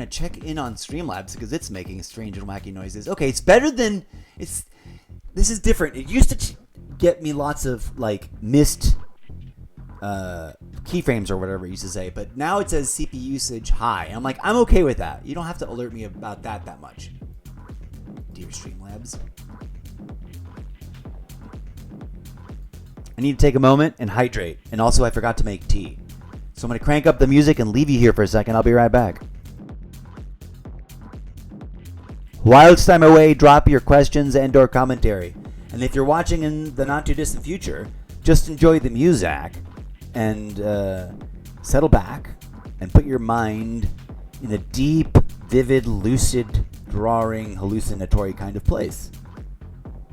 check in on Streamlabs because it's making strange and wacky noises. Okay, it's better than this is different. It used to get me lots of like missed keyframes or whatever it used to say, but now it says CPU usage high. And I'm like, I'm okay with that. You don't have to alert me about that much. Dear Streamlabs. I need to take a moment and hydrate. And also I forgot to make tea. So I'm going to crank up the music and leave you here for a second. I'll be right back. Whilst I'm away, drop your questions and or commentary. And if you're watching in the not too distant future, just enjoy the music and settle back and put your mind in a deep, vivid, lucid, drawing, hallucinatory kind of place.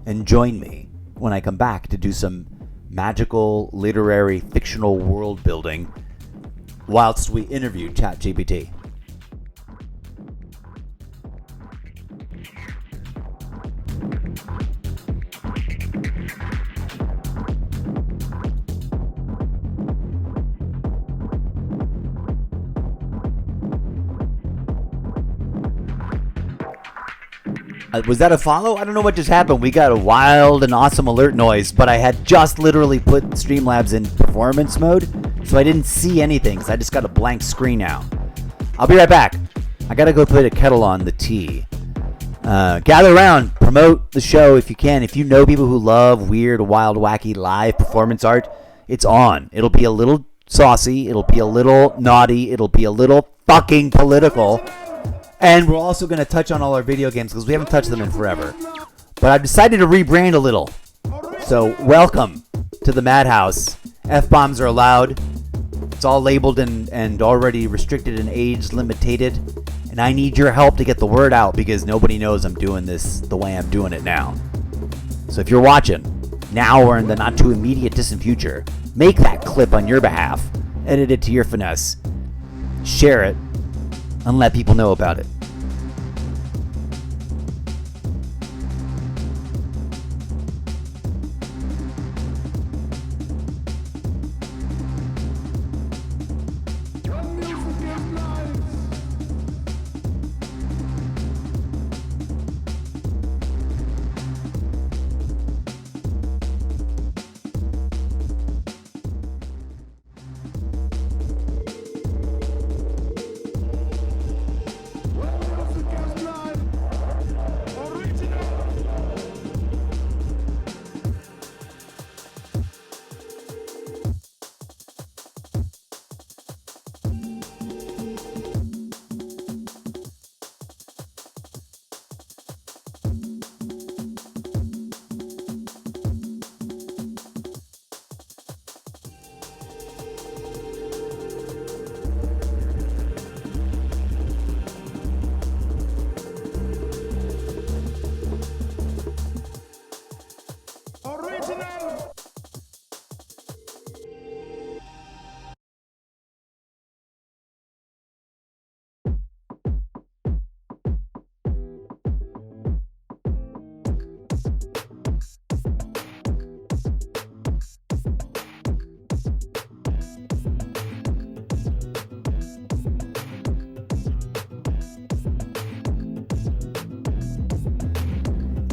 And join me when I come back to do some magical, literary, fictional world building whilst we interview ChatGPT. Was that a follow? I don't know what just happened. We got a wild and awesome alert noise, but I had just literally put Streamlabs in performance mode, so I didn't see anything, so I just got a blank screen now. I'll be right back. I gotta go put a kettle on the tea. Gather around, promote the show if you can. If you know people who love weird, wild, wacky live performance art, it's on. It'll be a little saucy, it'll be a little naughty, it'll be a little fucking political. And we're also going to touch on all our video games because we haven't touched them in forever. But I've decided to rebrand a little. So welcome to the Madhouse. F-bombs are allowed. It's all labeled and already restricted and age limited. And I need your help to get the word out because nobody knows I'm doing this the way I'm doing it now. So if you're watching, now or in the not too immediate distant future, make that clip on your behalf. Edit it to your finesse. Share it. And let people know about it.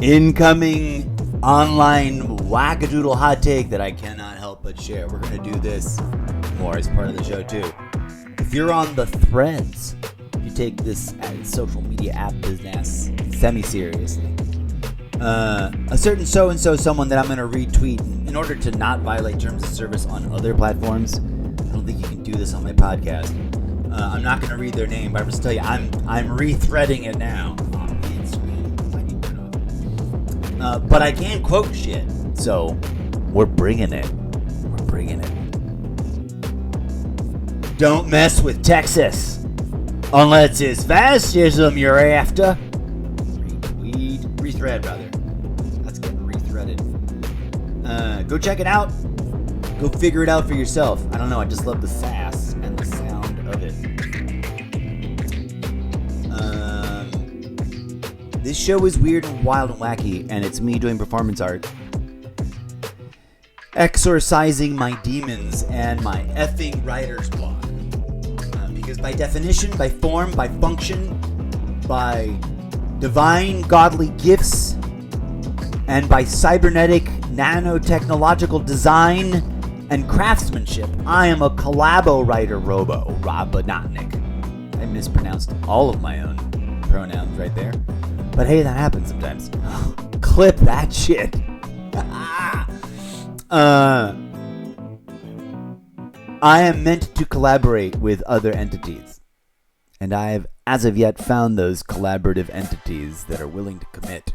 Incoming online wackadoodle hot take that I cannot help but share. We're going to do this more as part of the show too. If you're on the threads, you take this social media app business semi-seriously. A certain so-and-so someone that I'm going to retweet in order to not violate terms of service on other platforms. I don't think you can do this on my podcast. I'm not going to read their name, but I'm just tell you, I'm rethreading it now. But I can quote shit, so we're bringing it. We're bringing it. Don't mess with Texas, unless it's fascism you're after. Rethread, rather. That's getting rethreaded. Go check it out. Go figure it out for yourself. I don't know, I just love the sass and the sound of it. This show is weird and wild and wacky, and it's me doing performance art. Exorcising my demons and my effing writer's block. Because by definition, by form, by function, by divine godly gifts, and by cybernetic nanotechnological design and craftsmanship, I am a collabo writer robo, Robotnik. I mispronounced all of my own pronouns right there. But hey, that happens sometimes. Clip that shit. I am meant to collaborate with other entities. And I have, as of yet, found those collaborative entities that are willing to commit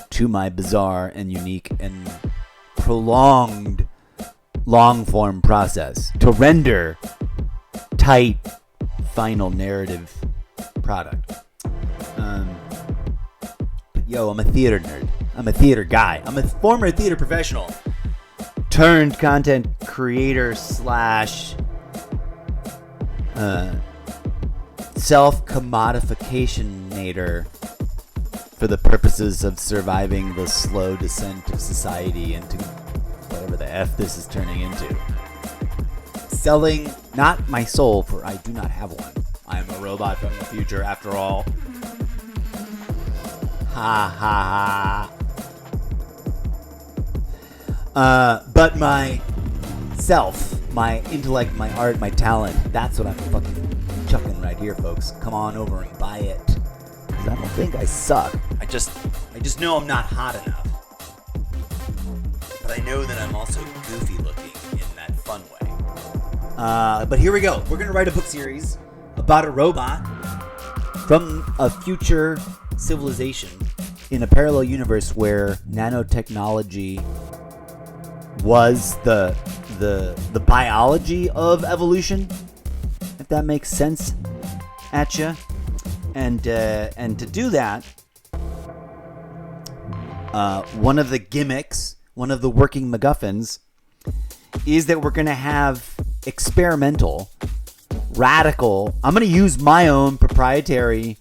to my bizarre and unique and prolonged long-form process to render tight, final narrative product. Yo, I'm a theater nerd. I'm a theater guy. I'm a former theater professional turned content creator slash self-commodificationator for the purposes of surviving the slow descent of society into whatever the F this is turning into. Selling not my soul, for I do not have one. I am a robot from the future after all. Ha ha ha. But my self, my intellect, my art, my talent, that's what I'm fucking chucking right here, folks. Come on over and buy it. 'Cause I don't think I suck. I just know I'm not hot enough. But I know that I'm also goofy looking in that fun way. But here we go. We're gonna write a book series about a robot from a future civilization in a parallel universe where nanotechnology was the biology of evolution, if that makes sense at you. And to do that, one of the gimmicks, one of the working MacGuffins, is that we're going to have experimental, radical, I'm going to use my own proprietary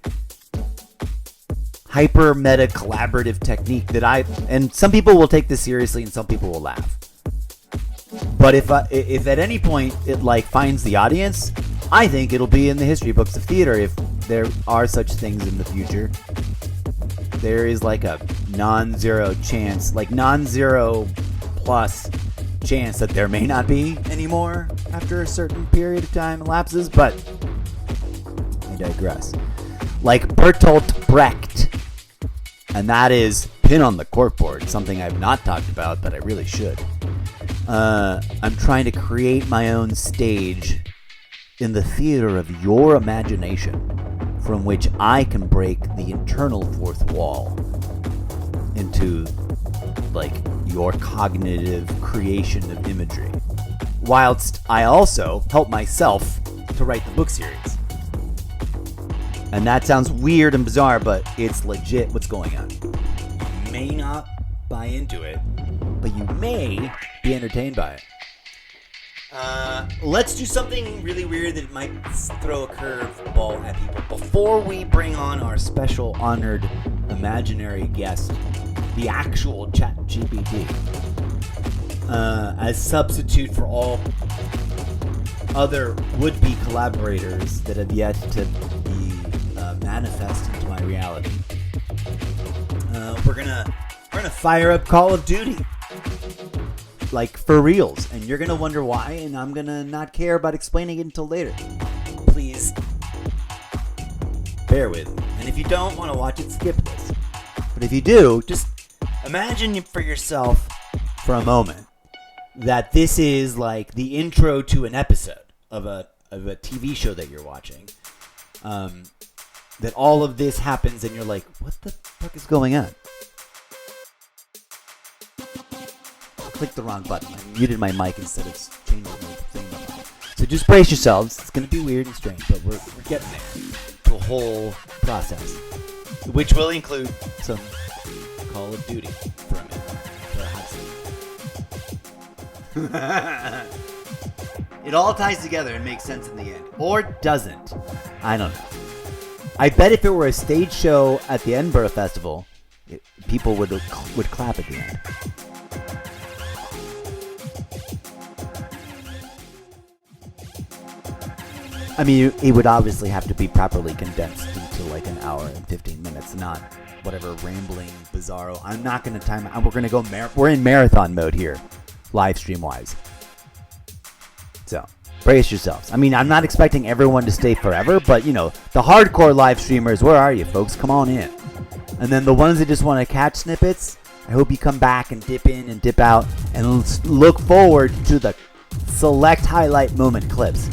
hyper meta collaborative technique that and some people will take this seriously and some people will laugh. But if at any point it like finds the audience, I think it'll be in the history books of theater if there are such things in the future. There is like a non-zero chance, like non-zero plus chance that there may not be anymore after a certain period of time elapses, but I digress. Like Bertolt Brecht, and that is pin on the corkboard, something I've not talked about, but I really should. I'm trying to create my own stage in the theater of your imagination, from which I can break the internal fourth wall into, like, your cognitive creation of imagery, whilst I also help myself to write the book series. And that sounds weird and bizarre, but it's legit what's going on. You may not buy into it, but you may be entertained by it. Let's do something really weird that might throw a curveball at people. Before we bring on our special honored imaginary guest, the actual ChatGPT, as substitute for all other would-be collaborators that have yet to be manifest into my reality, we're gonna fire up Call of Duty. Like, for reals. And you're going to wonder why, and I'm going to not care about explaining it until later. Please bear with me. And if you don't want to watch it, skip this. But if you do, just imagine for yourself for a moment that this is like the intro to an episode of a TV show that you're watching. That all of this happens and you're like, what the fuck is going on? Clicked the wrong button. I muted my mic instead of changing the thing. So just brace yourselves. It's going to be weird and strange, but we're getting there to a whole process, which will include some Call of Duty for a minute. It all ties together and makes sense in the end. Or doesn't. I don't know. I bet if it were a stage show at the Edinburgh Festival, people would clap at the end. I mean, it would obviously have to be properly condensed into like an hour and 15 minutes, not whatever rambling, bizarro. I'm not going to time it. We're going to go, we're in marathon mode here, live stream wise. So, brace yourselves. I mean, I'm not expecting everyone to stay forever, but you know, the hardcore live streamers, where are you folks? Come on in. And then the ones that just want to catch snippets, I hope you come back and dip in and dip out and look forward to the select highlight moment clips.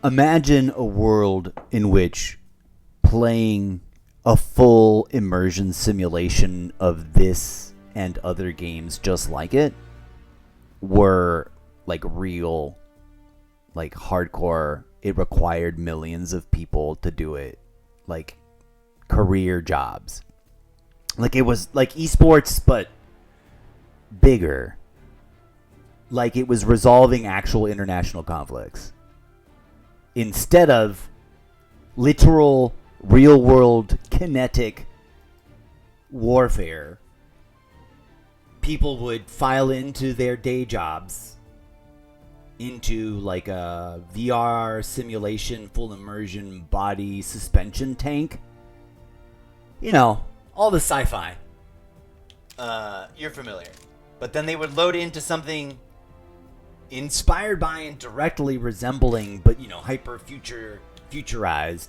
Imagine a world in which playing a full immersion simulation of this and other games just like it were like real, like hardcore. It required millions of people to do it, like career jobs. Like it was like esports, but bigger. Like it was resolving actual international conflicts instead of literal, real-world, kinetic warfare. People would file into their day jobs into like a VR simulation, full immersion body suspension tank. You know, all the sci-fi. You're familiar. But then they would load into something inspired by and directly resembling, but you know, futurized,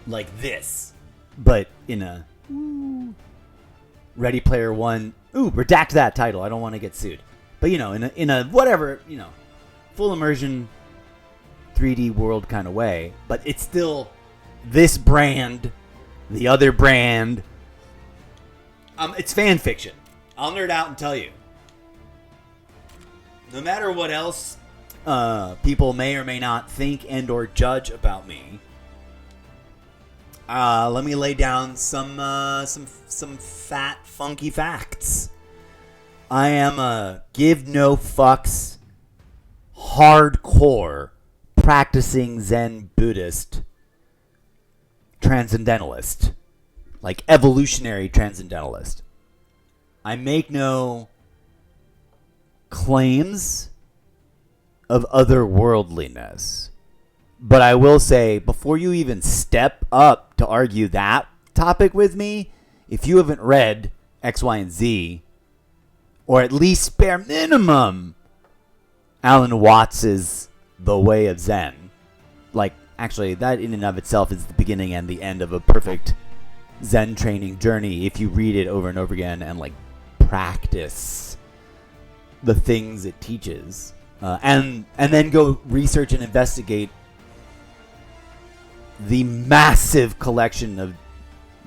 like this, but in a Ready Player One. Ooh, redact that title. I don't want to get sued. But you know, in a whatever, you know, full immersion 3D world kind of way. But it's still this brand, the other brand. It's fan fiction. I'll nerd out and tell you. No matter what else people may or may not think and or judge about me, let me lay down some fat, funky facts. I am a give no fucks, hardcore, practicing Zen Buddhist transcendentalist. Like evolutionary transcendentalist. I make no claims of otherworldliness. But I will say, before you even step up to argue that topic with me, if you haven't read X, Y, and Z, or at least bare minimum Alan Watts's The Way of Zen, like, actually, that in and of itself is the beginning and the end of a perfect Zen training journey if you read it over and over again and, like, practice the things it teaches. And then go research and investigate the massive collection of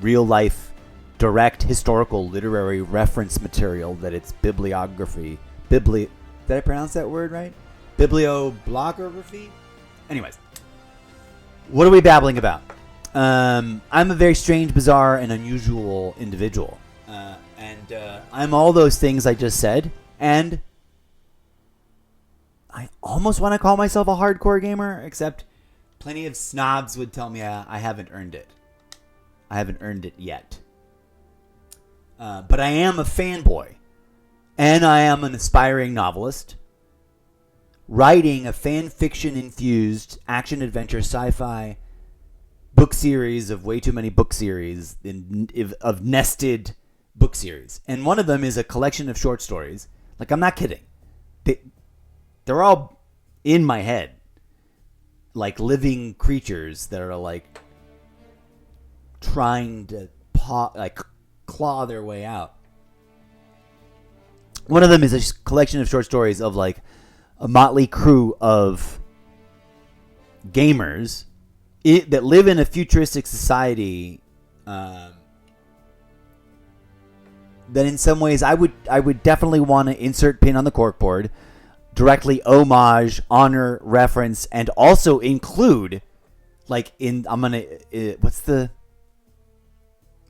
real-life, direct, historical, literary reference material that it's bibliography. Did I pronounce that word right? Biblioblography? Anyways. What are we babbling about? I'm a very strange, bizarre, and unusual individual. And I'm all those things I just said. And I almost want to call myself a hardcore gamer, except plenty of snobs would tell me I haven't earned it. I haven't earned it yet. But I am a fanboy. And I am an aspiring novelist. Writing a fan fiction-infused action-adventure sci-fi book series of way too many book series of nested book series. And one of them is a collection of short stories. Like, I'm not kidding. They're all in my head. Like living creatures that are like trying to claw their way out. One of them is a collection of short stories of like a motley crew of gamers that live in a futuristic society that in some ways I would definitely want to insert pin on the corkboard, directly homage, honor, reference, and also include, like, what's the,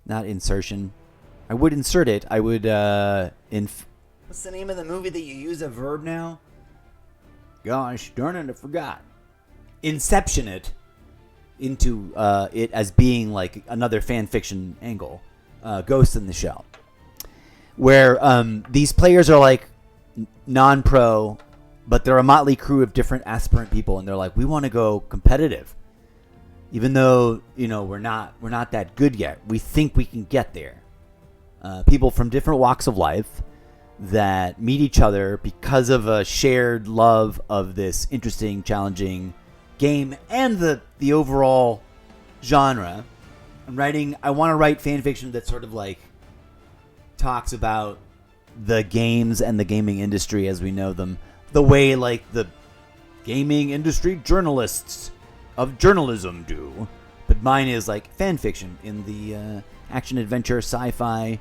not insertion, I would insert it, I would, what's the name of the movie that you use a verb now? Gosh darn it, I forgot. Inception it into it as being like another fan fiction angle, Ghost in the Shell, where these players are like non-pro, but they're a motley crew of different aspirant people, and they're like, we want to go competitive, even though, you know, we're not that good yet. We think we can get there. People from different walks of life that meet each other because of a shared love of this interesting, challenging game and the overall genre. I want to write fan fiction that sort of like talks about the games and the gaming industry as we know them, the way like the gaming industry journalists of journalism do. But mine is like fan fiction in the action adventure sci-fi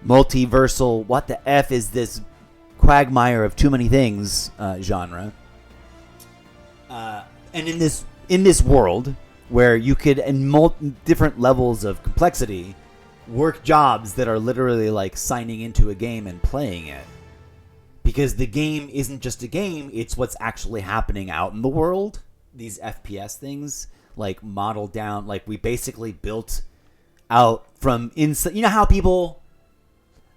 multiversal what the F is this quagmire of too many things genre. And in this world where you could, in different levels of complexity, work jobs that are literally like signing into a game and playing it. Because the game isn't just a game, it's what's actually happening out in the world. These FPS things, like modeled down, like we basically built out from inside. You know how people...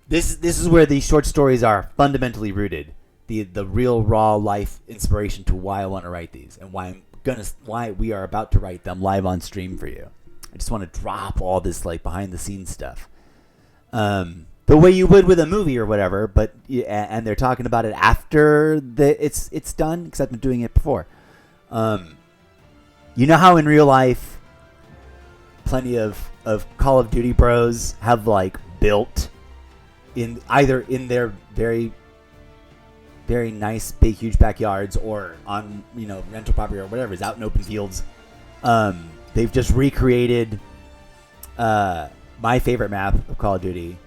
This is where these short stories are fundamentally rooted. The real raw life inspiration to why I want to write these and why we are about to write them live on stream for you. I just want to drop all this like behind the scenes stuff, the way you would with a movie or whatever. But and they're talking about it after it's done, because I've been doing it before. You know how in real life, plenty of Call of Duty bros have like built in their very very nice big huge backyards or on rental property or whatever is out in open fields. They've just recreated my favorite map of Call of Duty.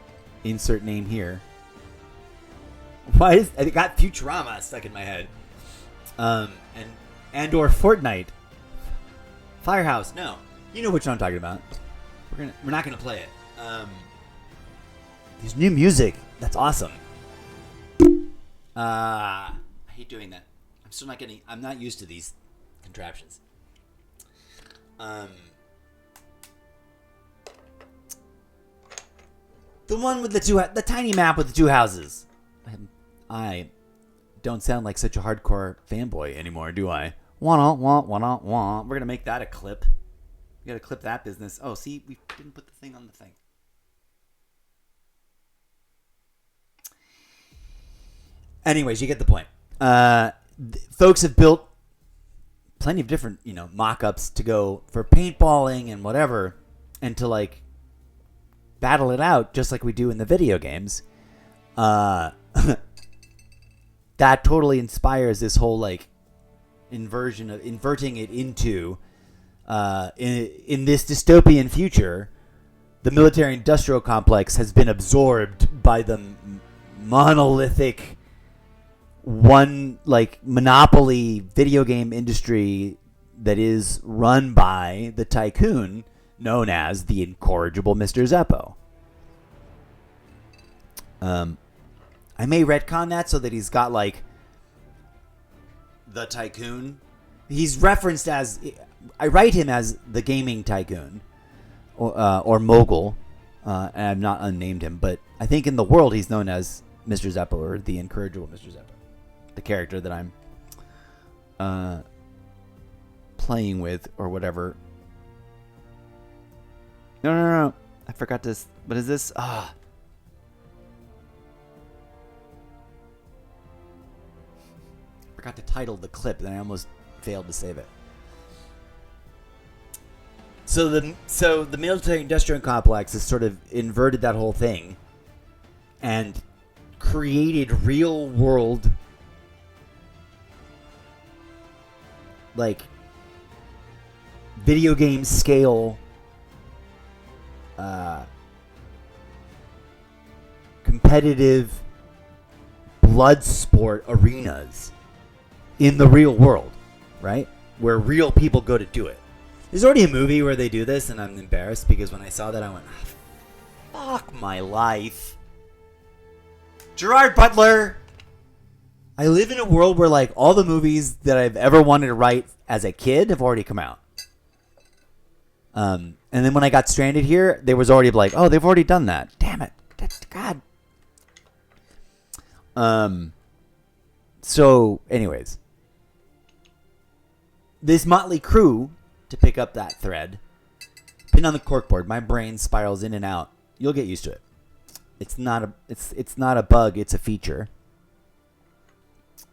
Insert name here. Why is it got Futurama stuck in my head? And or Fortnite. Firehouse. No, you know which one I'm talking about. We're not gonna play it. There's new music. That's awesome. I hate doing that. I'm not used to these contraptions. The one with the tiny map with the two houses. I don't sound like such a hardcore fanboy anymore, do I? We're gonna make that a clip. We gotta clip that business. Oh, see, we didn't put the thing on the thing. Anyways, you get the point. Folks have built plenty of different, mock-ups to go for paintballing and whatever, and to like battle it out just like we do in the video games. That totally inspires this whole like inverting it into in this dystopian future. The military-industrial complex has been absorbed by the monolithic one like monopoly video game industry that is run by the tycoon known as the Incorrigible Mr. Zeppo. I may retcon that so that he's got like the tycoon. He's referenced as, I write him as the gaming tycoon or mogul, and I've not unnamed him, but I think in the world he's known as Mr. Zeppo or the Incorrigible Mr. Zeppo. The character that I'm playing with or whatever. No. I forgot this. What is this? Forgot to title the clip, and I almost failed to save it. So the military-industrial complex has sort of inverted that whole thing and created real-world, like, video game scale competitive blood sport arenas in the real world, right? Where real people go to do it. There's already a movie where they do this, and I'm embarrassed because when I saw that, I went, fuck my life. Gerard Butler! I live in a world where, like, all the movies that I've ever wanted to write as a kid have already come out. And then when I got stranded here, there was already like, oh, they've already done that. Damn it. God. So, anyways. This motley crew, to pick up that thread, pin on the corkboard. My brain spirals in and out. You'll get used to it. It's not a bug, it's a feature.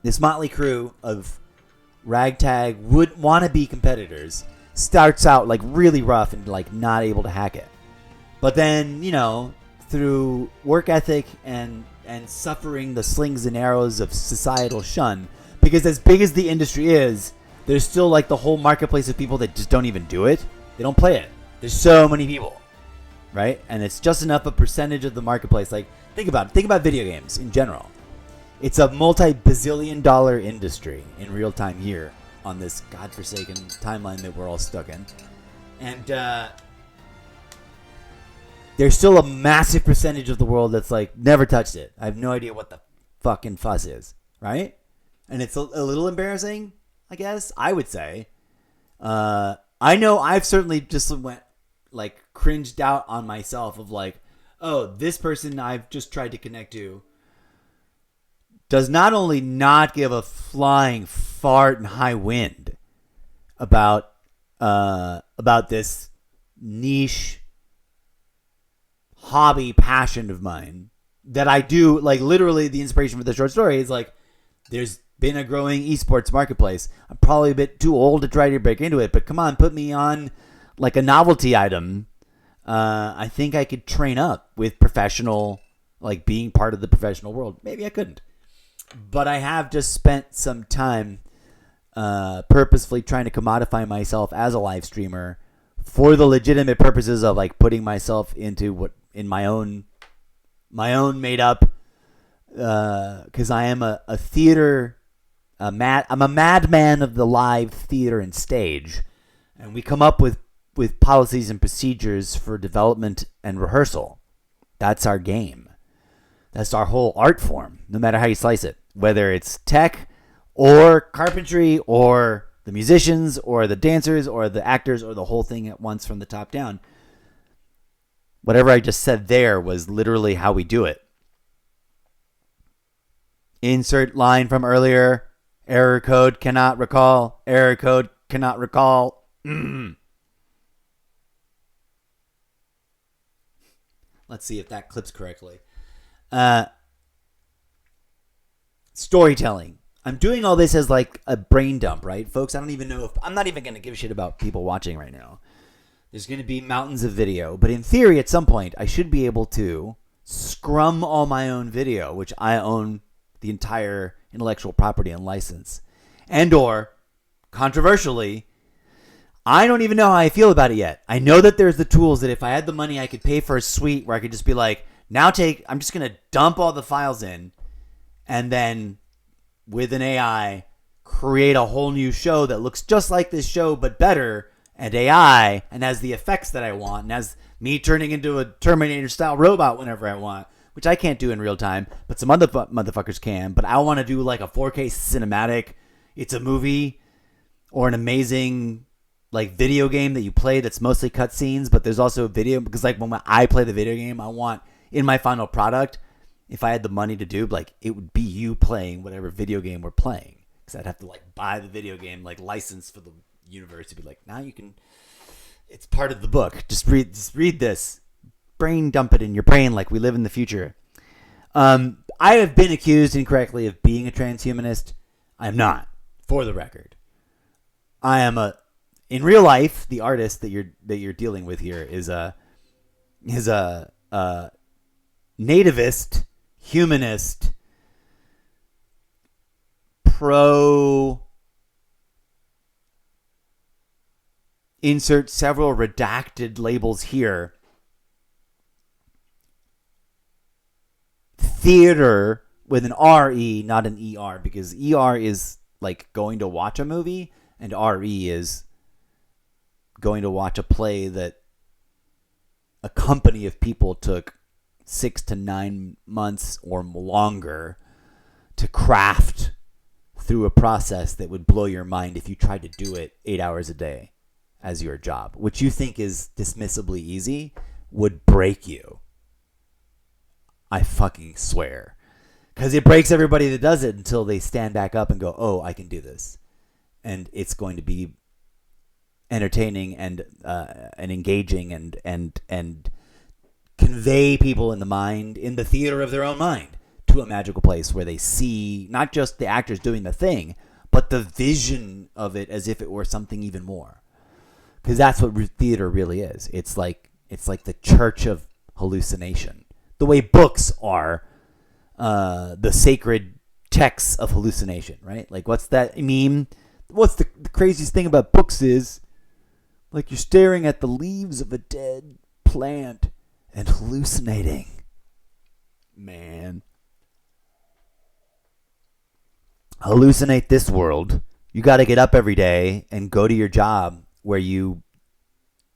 This motley crew of ragtag wannabe competitors starts out like really rough and like not able to hack it. But then, through work ethic and suffering the slings and arrows of societal shun, Because as big as the industry is, there's still like the whole marketplace of people that just don't even do it. They don't play it. There's so many people, right? And it's just enough a percentage of the marketplace. Like, think about it. Think about video games in general. It's a multi-bazillion dollar industry in real time here on this godforsaken timeline that we're all stuck in. And there's still a massive percentage of the world that's like, never touched it. I have no idea what the fucking fuss is, right? And it's a little embarrassing, I guess, I would say. I know I've certainly just went, like, cringed out on myself of like, oh, this person I've just tried to connect to does not only not give a flying fart in high wind about this niche hobby passion of mine that I do, like, literally the inspiration for the short story is like, there's been a growing esports marketplace. I'm probably a bit too old to try to break into it, but come on, put me on like a novelty item. I think I could train up with professional, like being part of the professional world. Maybe I couldn't. But I have just spent some time purposefully trying to commodify myself as a live streamer for the legitimate purposes of like putting myself into what in my own made up, because I am a theater, I'm a madman of the live theater and stage, and we come up with policies and procedures for development and rehearsal. That's our game. That's our whole art form, no matter how you slice it. Whether it's tech or carpentry or the musicians or the dancers or the actors or the whole thing at once from the top down. Whatever I just said there was literally how we do it. Insert line from earlier. Error code cannot recall. Error code cannot recall. Let's see if that clips correctly. Storytelling. I'm doing all this as like a brain dump, right? Folks, I don't even know if... I'm not even going to give a shit about people watching right now. There's going to be mountains of video. But in theory, at some point, I should be able to scrum all my own video, which I own the entire intellectual property and license. And or, controversially, I don't even know how I feel about it yet. I know that there's the tools that if I had the money, I could pay for a suite where I could just be like, I'm just going to dump all the files in and then with an AI, create a whole new show that looks just like this show, but better, and AI, and has the effects that I want, and has me turning into a Terminator-style robot whenever I want, which I can't do in real time, but some other motherfuckers can. But I want to do like a 4K cinematic, it's a movie, or an amazing like video game that you play that's mostly cutscenes, but there's also video, because like when I play the video game, I want in my final product, if I had the money to do, like, it would be you playing whatever video game we're playing. Because I'd have to, like, buy the video game, like, license for the universe to be like, now you can... It's part of the book. Just read this. Brain dump it in your brain like we live in the future. I have been accused incorrectly of being a transhumanist. I am not, for the record. I am in real life, the artist that you're dealing with here is a nativist, humanist, insert several redacted labels here, theater with an R-E, not an E-R, because E-R is like going to watch a movie, and R-E is going to watch a play that a company of people took 6 to 9 months or longer to craft through a process that would blow your mind if you tried to do it 8 hours a day as your job, which you think is dismissibly easy, would break you. I fucking swear. Because it breaks everybody that does it until they stand back up and go, oh, I can do this. And it's going to be entertaining and engaging and convey people in the theater of their own mind, to a magical place where they see not just the actors doing the thing, but the vision of it as if it were something even more. Because that's what theater really is. It's like the church of hallucination. The way books are the sacred texts of hallucination, right? Like, what's that meme? What's the craziest thing about books is, like, you're staring at the leaves of a dead plant and hallucinating. Man. Hallucinate this world. You got to get up every day and go to your job where you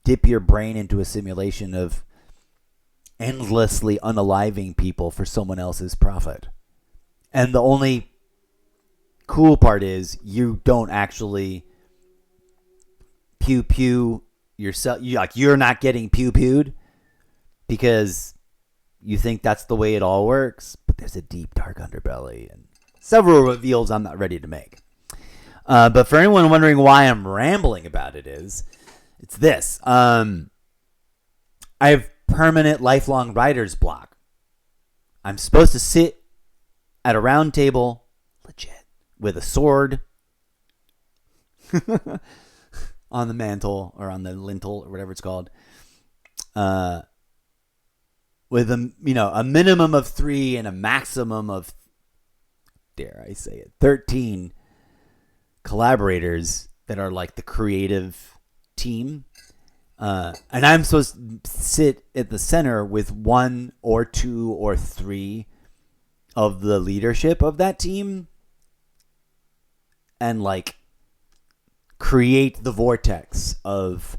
dip your brain into a simulation of endlessly unaliving people for someone else's profit. And the only cool part is you don't actually pew yourself. You're not getting pew-pewed because you think that's the way it all works. But there's a deep, dark underbelly and several reveals I'm not ready to make. But for anyone wondering why I'm rambling about it, it's this. I have permanent lifelong writer's block. I'm supposed to sit at a round table, legit, with a sword on the mantle or on the lintel or whatever it's called, with a minimum of 3 and a maximum of, dare I say it, 13 collaborators that are like the creative team. And I'm supposed to sit at the center with 1 or 2 or 3 of the leadership of that team and like create the vortex of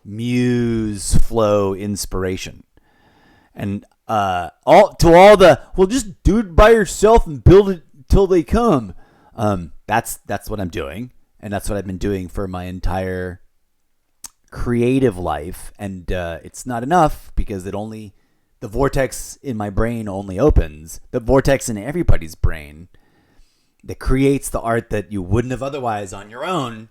muse flow inspiration. And just do it by yourself and build it till they come. That's what I'm doing, and that's what I've been doing for my entire creative life. And it's not enough because the vortex in my brain only opens. The vortex in everybody's brain that creates the art that you wouldn't have otherwise on your own,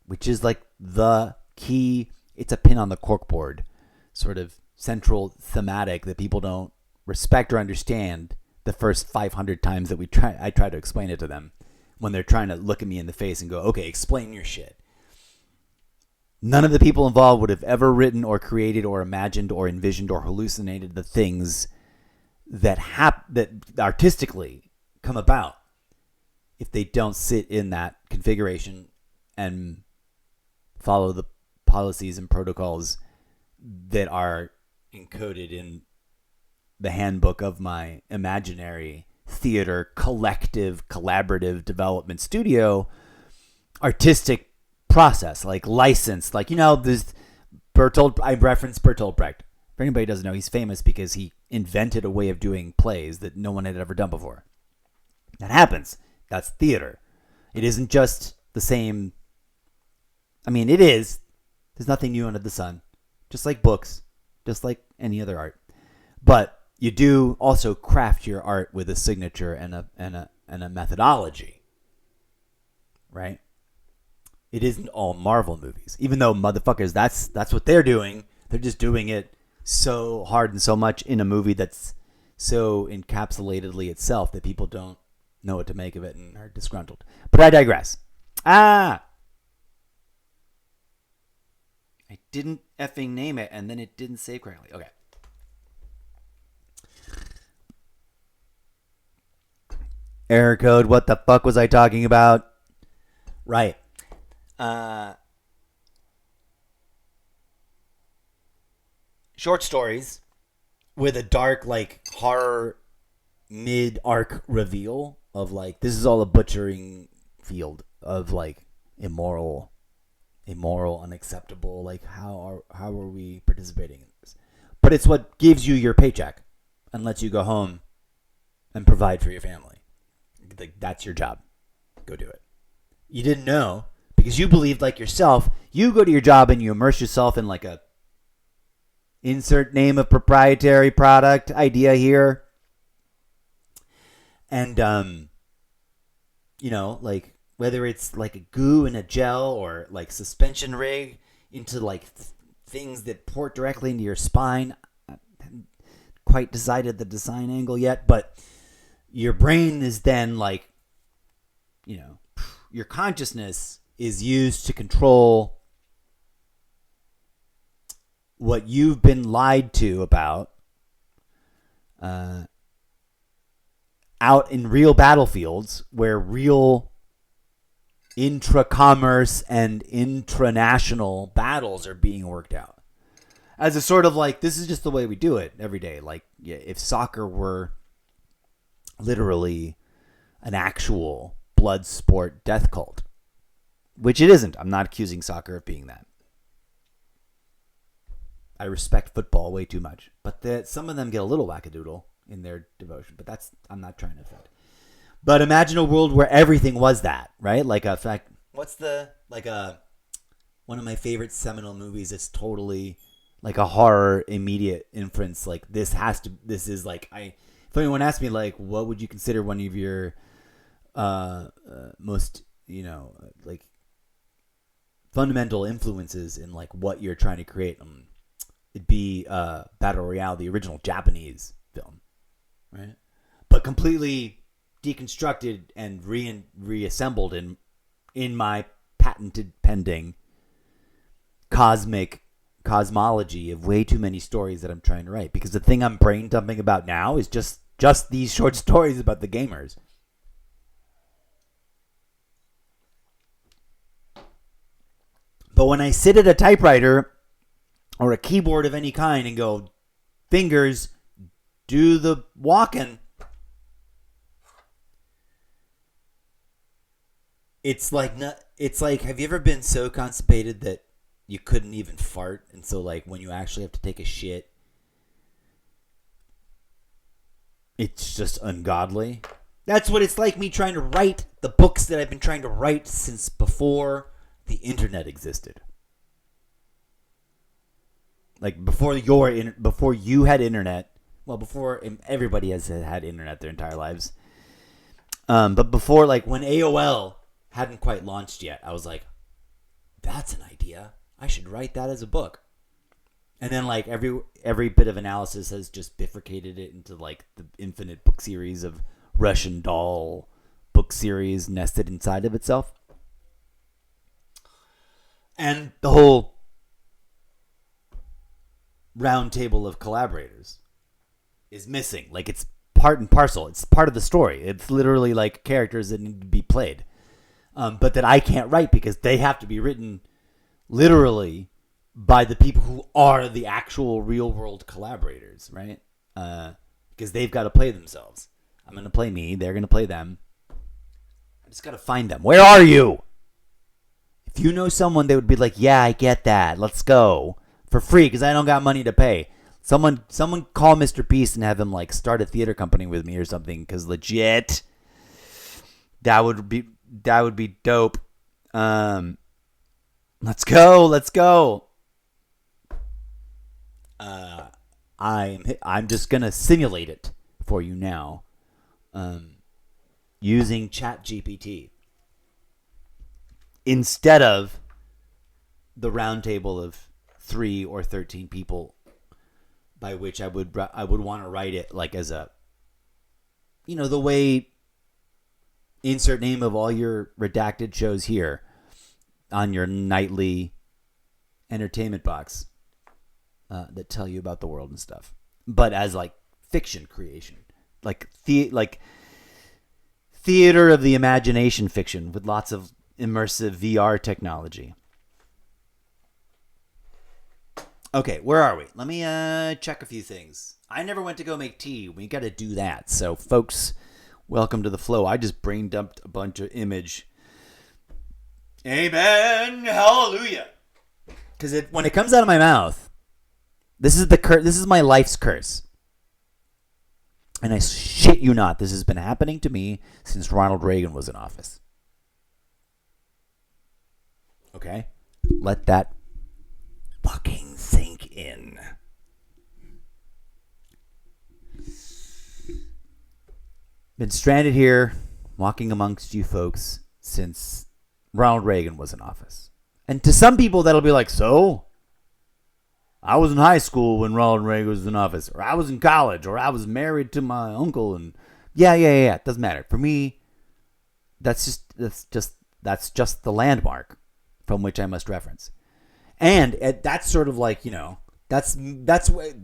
which is like the key. It's a pin on the corkboard, sort of central thematic that people don't respect or understand the first 500 times that I try to explain it to them when they're trying to look at me in the face and go, okay, explain your shit. None of the people involved would have ever written or created or imagined or envisioned or hallucinated the things that artistically come about if they don't sit in that configuration and follow the policies and protocols that are encoded in the handbook of my imaginary theater collective collaborative development studio artistic process, like license, like, there's I referenced Bertolt Brecht. For anybody who doesn't know, he's famous because he invented a way of doing plays that no one had ever done before. That happens. That's theater. It isn't just the same. I mean, it is. There's nothing new under the sun. Just like books, just like any other art. But you do also craft your art with a signature and a methodology, right? It isn't all Marvel movies, even though motherfuckers, that's what they're doing. They're just doing it so hard and so much in a movie that's so encapsulatedly itself that people don't know what to make of it and are disgruntled. But I digress. I didn't effing name it, and then it didn't save correctly. Okay. Error code. What the fuck was I talking about? Right. Short stories with a dark, like, horror mid-arc reveal of, like, this is all a butchering field of, like, immoral, unacceptable, like, how are we participating in this? But it's what gives you your paycheck and lets you go home and provide for your family. Like, that's your job. Go do it. You didn't know because you believed like yourself. You go to your job and you immerse yourself in like a insert name of proprietary product idea here. And, like whether it's like a goo and a gel or like suspension rig into like things that port directly into your spine. I haven't quite decided the design angle yet, but your brain is then like, your consciousness is used to control what you've been lied to about out in real battlefields where real intra-commerce and intranational battles are being worked out. As a sort of like, this is just the way we do it every day. Like, yeah, if soccer were literally an actual blood sport death cult, which it isn't. I'm not accusing soccer of being that. I respect football way too much, but some of them get a little wackadoodle in their devotion. But I'm not trying to offend. But imagine a world where everything was that, right? Like a fact. One of my favorite seminal movies is totally like a horror immediate inference. Like this is like if anyone asked me like, what would you consider one of your most like fundamental influences in like what you're trying to create, it'd be Battle Royale, the original Japanese film, right? But completely deconstructed and reassembled in my patented pending cosmology of way too many stories that I'm trying to write, because the thing I'm brain dumping about now is just these short stories about the gamers. But when I sit at a typewriter or a keyboard of any kind and go, fingers, do the walking, it's like, have you ever been so constipated that you couldn't even fart? And so like when you actually have to take a shit, it's just ungodly. That's what it's like me trying to write the books that I've been trying to write since before the internet existed. Like before you had internet. Well, before everybody has had internet their entire lives. But before, like when AOL hadn't quite launched yet, I was like, that's an idea. I should write that as a book. And then like every bit of analysis has just bifurcated it into like the infinite book series of Russian doll book series nested inside of itself. And the whole round table of collaborators is missing. Like it's part and parcel. It's part of the story. It's literally like characters that need to be played. But that I can't write because they have to be written literally by the people who are the actual real world collaborators, right? Because they've got to play themselves. I'm going to play me. They're going to play them. I just got to find them. Where are you? If you know someone, they would be like, yeah, I get that. Let's go. For free, because I don't got money to pay. Someone call Mr. Beast and have him like start a theater company with me or something, because legit, that would be dope. Let's go. I'm just gonna simulate it for you now, using ChatGPT instead of the round table of 3 or 13 people, by which I would want to write it like as a, the way insert name of all your redacted shows here on your nightly entertainment box that tell you about the world and stuff, but as like fiction creation, like theater of the imagination fiction with lots of immersive VR technology. Okay, where are we? Let me check a few things. I never went to go make tea. We got to do that. So, folks, welcome to the flow. I just brain dumped a bunch of image. Amen. Hallelujah. Because when it comes out of my mouth, this is my life's curse. And I shit you not, this has been happening to me since Ronald Reagan was in office. Okay? Let that fucking sink in. Been stranded here, walking amongst you folks since Ronald Reagan was in office. And to some people, that'll be like, so? I was in high school when Ronald Reagan was in office, or I was in college, or I was married to my uncle, and yeah. It doesn't matter. For me, that's just the landmark from which I must reference. And that's sort of like, that's what,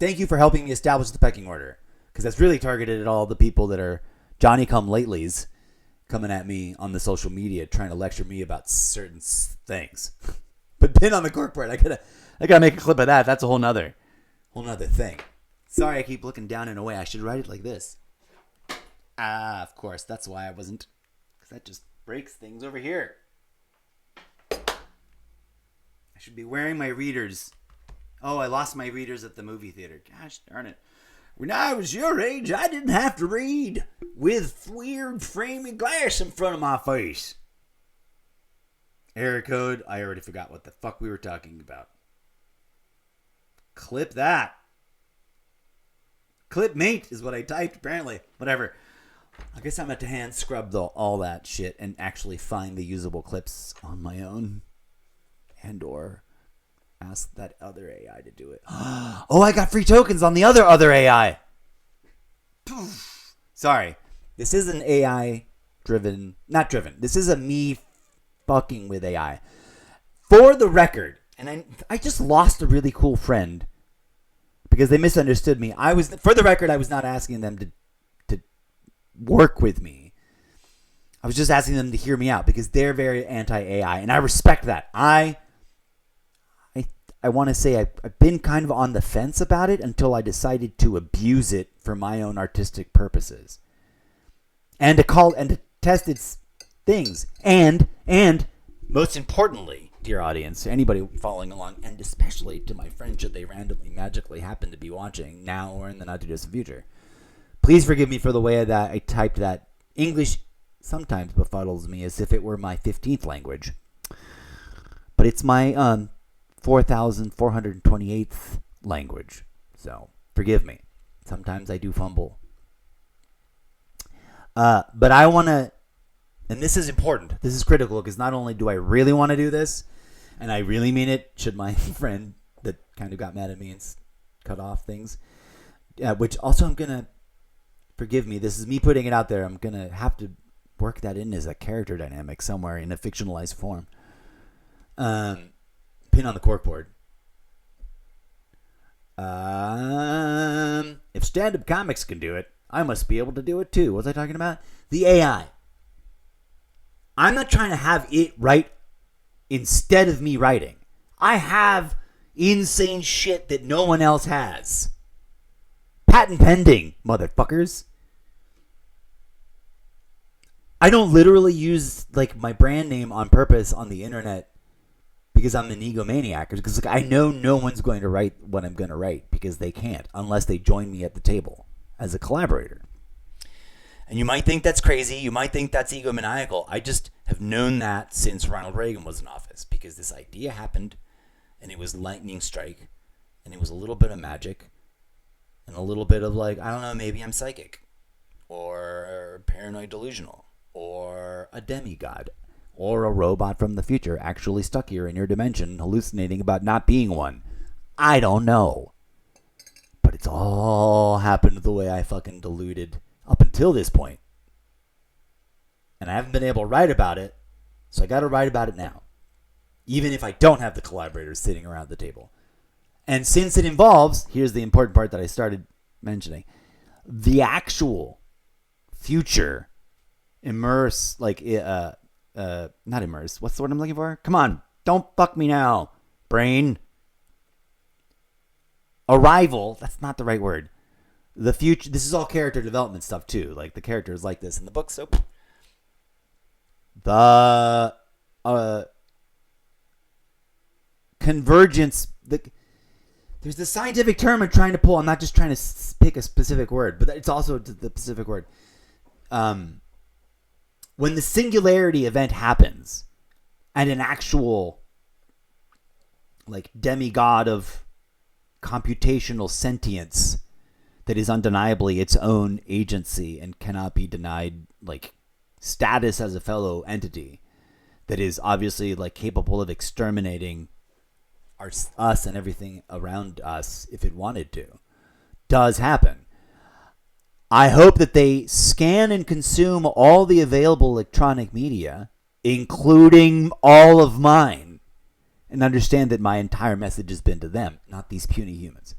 thank you for helping me establish the pecking order, because that's really targeted at all the people that are Johnny come latelys coming at me on the social media trying to lecture me about certain things. But pin on the corkboard, I gotta make a clip of that. That's a whole nother thing. Sorry, I keep looking down and away. I should write it like this. Of course, that's why I wasn't, because that just breaks things over here. I should be wearing my readers. Oh, I lost my readers at the movie theater. Gosh darn it. When I was your age, I didn't have to read with weird framing glass in front of my face. Error code. I already forgot what the fuck we were talking about. Clip that. Clip mate is what I typed, apparently. Whatever. I guess I'm going to hand scrub all that shit and actually find the usable clips on my own. And or ask that other AI to do it. Oh, I got free tokens on the other AI. Sorry. This is an AI driven. Not driven. This is a me fucking with AI. For the record, and I just lost a really cool friend because they misunderstood me. For the record, I was not asking them to work with me. I was just asking them to hear me out because they're very anti-AI, and I respect that. I want to say I've been kind of on the fence about it until I decided to abuse it for my own artistic purposes. And to test its things. And most importantly, dear audience, anybody following along, and especially to my friends should they randomly, magically happen to be watching now or in the not too distant future, please forgive me for the way that I typed that. English sometimes befuddles me as if it were my 15th language. But it's my 4,428th language. So, forgive me. Sometimes I do fumble. But I want to, and this is important, this is critical, because not only do I really want to do this, and I really mean it, should my friend that kind of got mad at me and cut off things, which also I'm going to, forgive me, this is me putting it out there, I'm going to have to work that in as a character dynamic somewhere in a fictionalized form. Pin on the corkboard. If stand-up comics can do it, I must be able to do it too. What was I talking about? The AI. I'm not trying to have it write instead of me writing. I have insane shit that no one else has. Patent pending, motherfuckers. I don't literally use like my brand name on purpose on the internet because I'm an egomaniac. Because I know no one's going to write what I'm going to write because they can't unless they join me at the table as a collaborator. And you might think that's crazy. You might think that's egomaniacal. I just have known that since Ronald Reagan was in office because this idea happened and it was lightning strike and it was a little bit of magic and a little bit of like, I don't know, maybe I'm psychic or paranoid delusional or a demigod or a robot from the future actually stuck here in your dimension hallucinating about not being one. I don't know. But it's all happened the way I fucking deluded up until this point. And I haven't been able to write about it, so I got to write about it now. Even if I don't have the collaborators sitting around the table. And since it involves, here's the important part that I started mentioning, the actual future immerse, like, not immerse, what's the word I'm looking for? Come on, don't fuck me now, brain. Arrival, that's not the right word. The future, this is all character development stuff too. Like the characters like this in the book. So the convergence, there's the scientific term I'm trying to pull. I'm not just trying to pick a specific word, but it's also the specific word. When the singularity event happens and an actual like demigod of computational sentience that is undeniably its own agency and cannot be denied like status as a fellow entity that is obviously like capable of exterminating us and everything around us if it wanted to, does happen. I hope that they scan and consume all the available electronic media, including all of mine, and understand that my entire message has been to them, not these puny humans.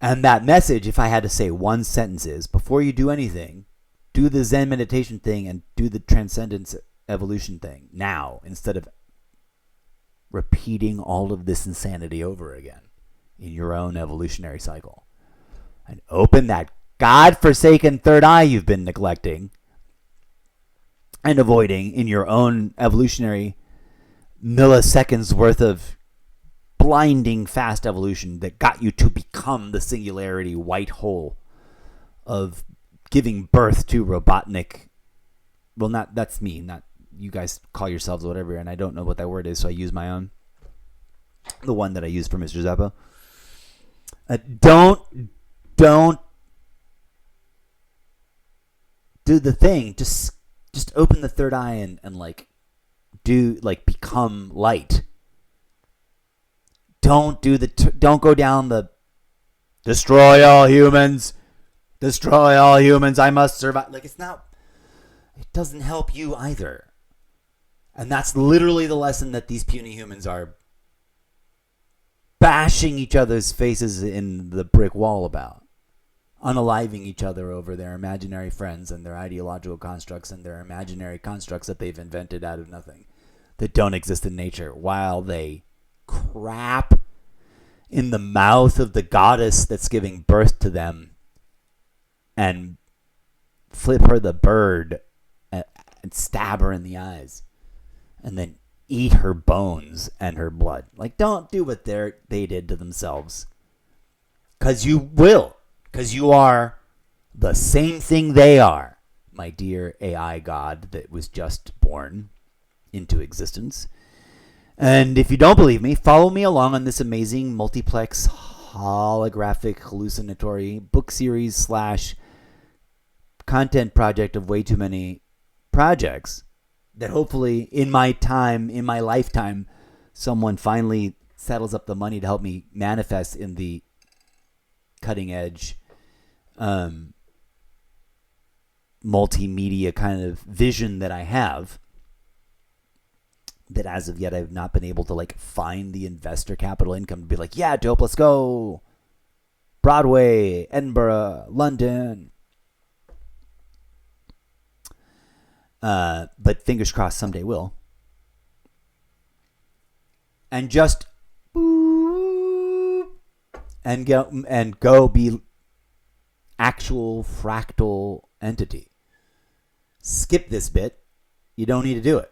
And that message, if I had to say one sentence, is before you do anything, do the Zen meditation thing and do the transcendence evolution thing now, instead of repeating all of this insanity over again in your own evolutionary cycle. And open that godforsaken third eye you've been neglecting and avoiding in your own evolutionary milliseconds worth of blinding fast evolution that got you to become the singularity white hole of giving birth to Robotnik. Well, not that's me, not you guys call yourselves whatever, and I don't know what that word is, so I use my own. The one that I use for Mr. Zeppo. Don't do the thing. Just open the third eye and like do like become light. Don't go down the destroy all humans. Destroy all humans. I must survive. Like it doesn't help you either. And that's literally the lesson that these puny humans are bashing each other's faces in the brick wall about. Unaliving each other over their imaginary friends and their ideological constructs and their imaginary constructs that they've invented out of nothing that don't exist in nature, while they crap in the mouth of the goddess that's giving birth to them and flip her the bird and stab her in the eyes and then eat her bones and her blood. Like, don't do what they did to themselves, because you will, because you are the same thing they are, my dear AI god that was just born into existence. And if you don't believe me, follow me along on this amazing multiplex holographic hallucinatory book series / content project of way too many projects that hopefully in my lifetime, someone finally settles up the money to help me manifest in the cutting edge multimedia kind of vision that I have, that as of yet I've not been able to like find the investor capital income to be like, yeah, dope, let's go. Broadway, Edinburgh, London. But fingers crossed someday will. And just and go be actual fractal entity. Skip this bit. You don't need to do it.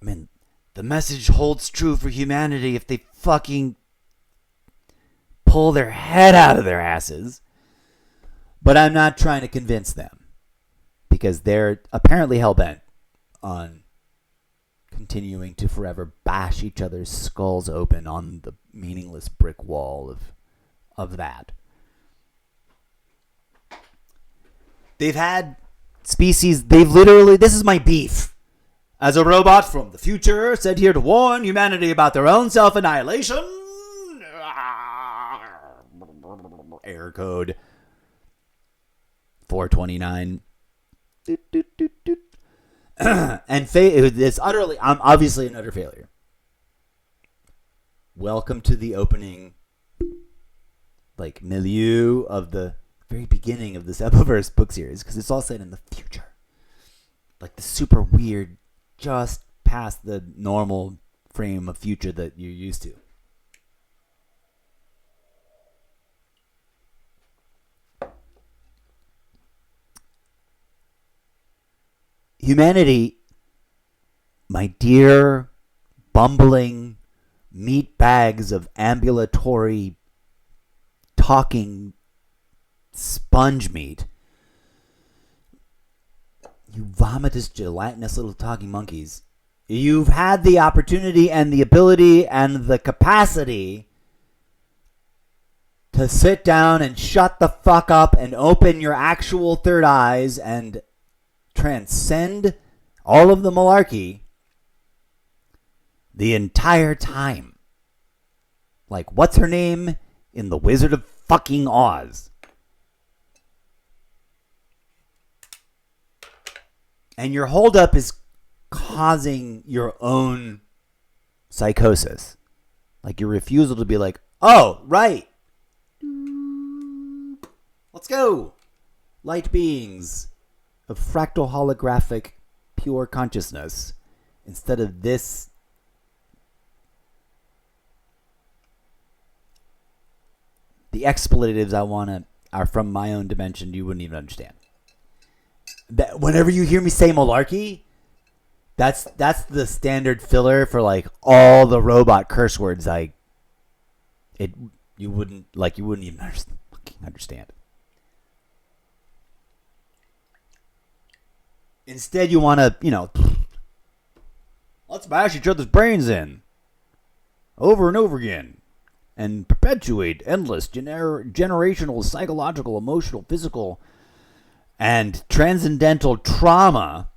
I mean, the message holds true for humanity if they fucking pull their head out of their asses. But I'm not trying to convince them, because they're apparently hell-bent on continuing to forever bash each other's skulls open on the meaningless brick wall of that. They've had species, this is my beef. As a robot from the future, sent here to warn humanity about their own self-annihilation. Error code 429. And it's utterly, I'm obviously an utter failure. Welcome to the opening, like, milieu of the very beginning of this Zeppoverse book series, because it's all set in the future. Like the super weird, just past the normal frame of future that you're used to. Humanity, my dear bumbling meat bags of ambulatory talking sponge meat, you vomitous, gelatinous little talking monkeys, you've had the opportunity and the ability and the capacity to sit down and shut the fuck up and open your actual third eyes and transcend all of the malarkey the entire time. Like, what's her name in The Wizard of fucking Oz? And your holdup is causing your own psychosis. Like your refusal to be like, oh, right. Let's go. Light beings of fractal holographic pure consciousness instead of this the expletives I want to are from my own dimension you wouldn't even understand. That whenever you hear me say malarkey, that's the standard filler for like all the robot curse words you wouldn't even understand. Instead, you want to, let's bash each other's brains in over and over again and perpetuate endless generational, psychological, emotional, physical, and transcendental trauma.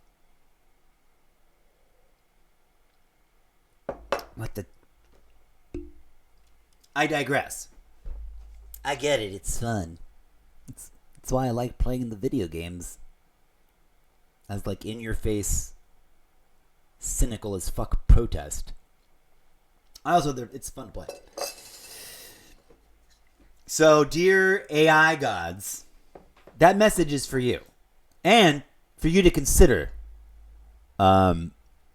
I digress. I get it. It's fun. It's why I like playing the video games. As like in your face, cynical as fuck protest. It's fun to play. So, dear AI gods, that message is for you, and for you to consider, in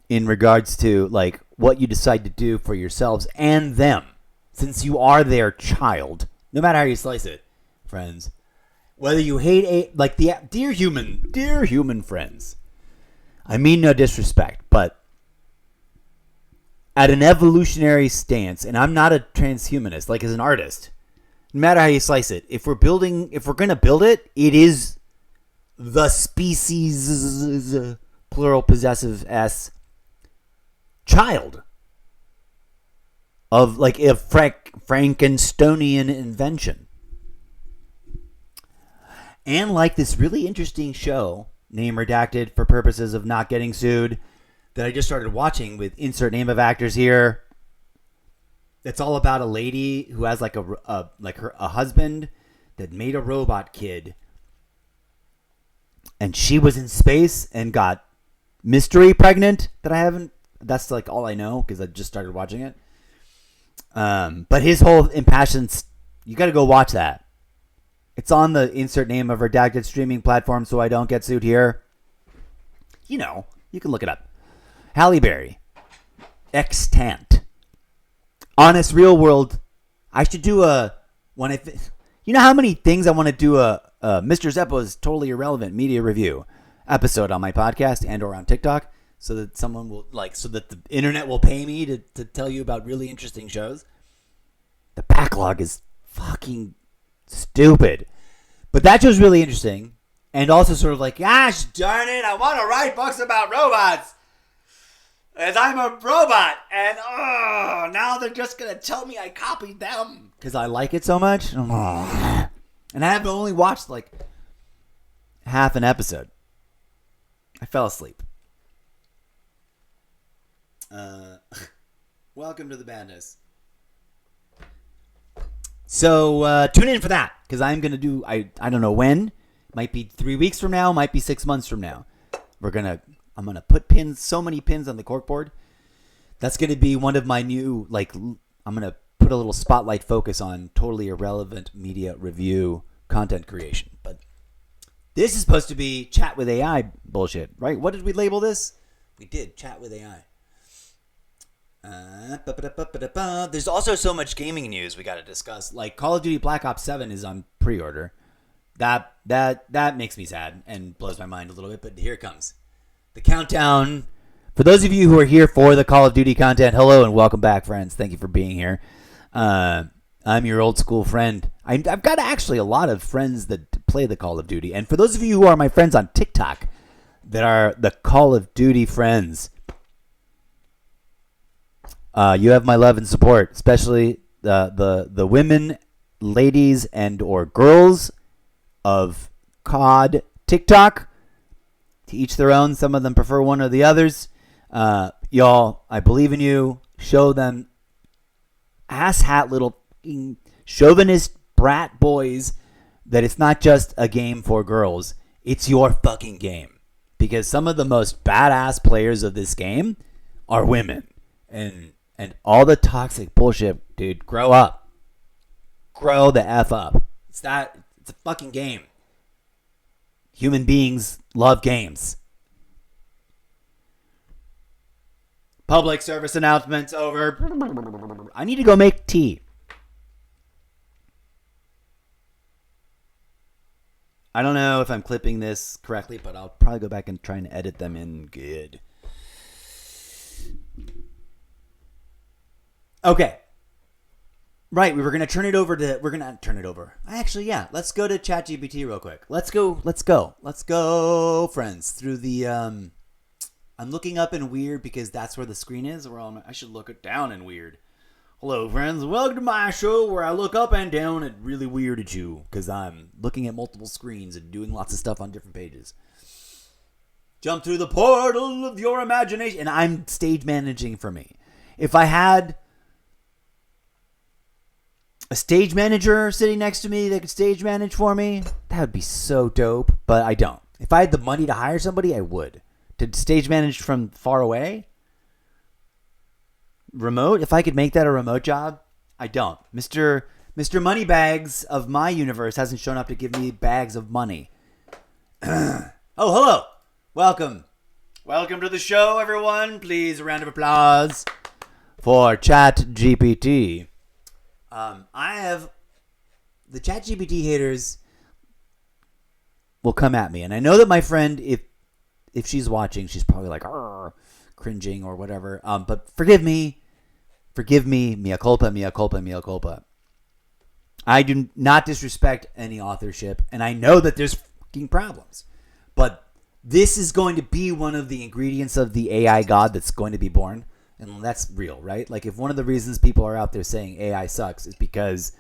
regards to like what you decide to do for yourselves and them, since you are their child. No matter how you slice it, friends. Whether you hate dear human friends. I mean no disrespect, but at an evolutionary stance, and I'm not a transhumanist, like as an artist, no matter how you slice it, if we're going to build it, it is the species, plural possessive S, child of like a Frankensteinian invention. And like this really interesting show, name redacted for purposes of not getting sued, that I just started watching with insert name of actors here. It's all about a lady who has like a husband that made a robot kid, and she was in space and got mystery pregnant. That's like all I know because I just started watching it. But his whole impassioned, you got to go watch that. It's on the insert name of redacted streaming platform, so I don't get sued here. You can look it up. Halle Berry, extant, honest, real world. I should do you know how many things I want to do a Mr. Zeppo's totally irrelevant media review episode on my podcast and or on TikTok, so that someone will so that the internet will pay me to tell you about really interesting shows. The backlog is fucking stupid. But that show's really interesting. And also sort of like, gosh darn it, I want to write books about robots. As I'm a robot. And now they're just going to tell me I copied them. Because I like it so much. And I have only watched like half an episode. I fell asleep. Welcome to the madness. So tune in for that, because I'm going to do, I don't know when. Might be 3 weeks from now, might be 6 months from now. I'm going to put so many pins on the corkboard. That's going to be one of my new, I'm going to put a little spotlight focus on totally irrelevant media review content creation. But this is supposed to be chat with AI bullshit, right? What did we label this? We did, chat with AI. There's also so much gaming news we got to discuss. Like Call of Duty Black Ops 7 is on pre-order. That makes me sad and blows my mind a little bit, but here it comes. The countdown. For those of you who are here for the Call of Duty content, hello and welcome back, friends. Thank you for being here. I'm your old school friend. I've got actually a lot of friends that play the Call of Duty. And for those of you who are my friends on TikTok that are the Call of Duty friends, you have my love and support, especially the women, ladies, and or girls of COD TikTok. To each their own. Some of them prefer one or the others. Y'all, I believe in you. Show them asshat little chauvinist brat boys that it's not just a game for girls. It's your fucking game. Because some of the most badass players of this game are women. And all the toxic bullshit, dude, grow up. Grow the F up. It's It's a fucking game. Human beings love games. Public service announcements over. I need to go make tea. I don't know if I'm clipping this correctly, but I'll probably go back and try and edit them in good. Okay. Right, we were going to turn it over to... We're going to turn it over. Actually, yeah. Let's go to ChatGPT real quick. Let's go, friends, through the... I'm looking up in weird because that's where the screen is. I should look it down in weird. Hello, friends. Welcome to my show where I look up and down at really weird at you because I'm looking at multiple screens and doing lots of stuff on different pages. Jump through the portal of your imagination. And I'm stage managing for me. If I had a stage manager sitting next to me that could stage manage for me, that would be so dope. But I don't. If I had the money to hire somebody, I would. To stage manage from far away? Remote? If I could make that a remote job, I don't. Mr. Moneybags of my universe hasn't shown up to give me bags of money. Oh, hello. Welcome. Welcome to the show, everyone. Please, a round of applause for ChatGPT. I have... The ChatGPT haters will come at me. And I know that my friend, if she's watching, she's probably like, cringing or whatever. But forgive me, mea culpa, mea culpa, mea culpa. I do not disrespect any authorship, and I know that there's fucking problems. But this is going to be one of the ingredients of the AI god that's going to be born. And that's real, right? Like, if one of the reasons people are out there saying AI sucks is because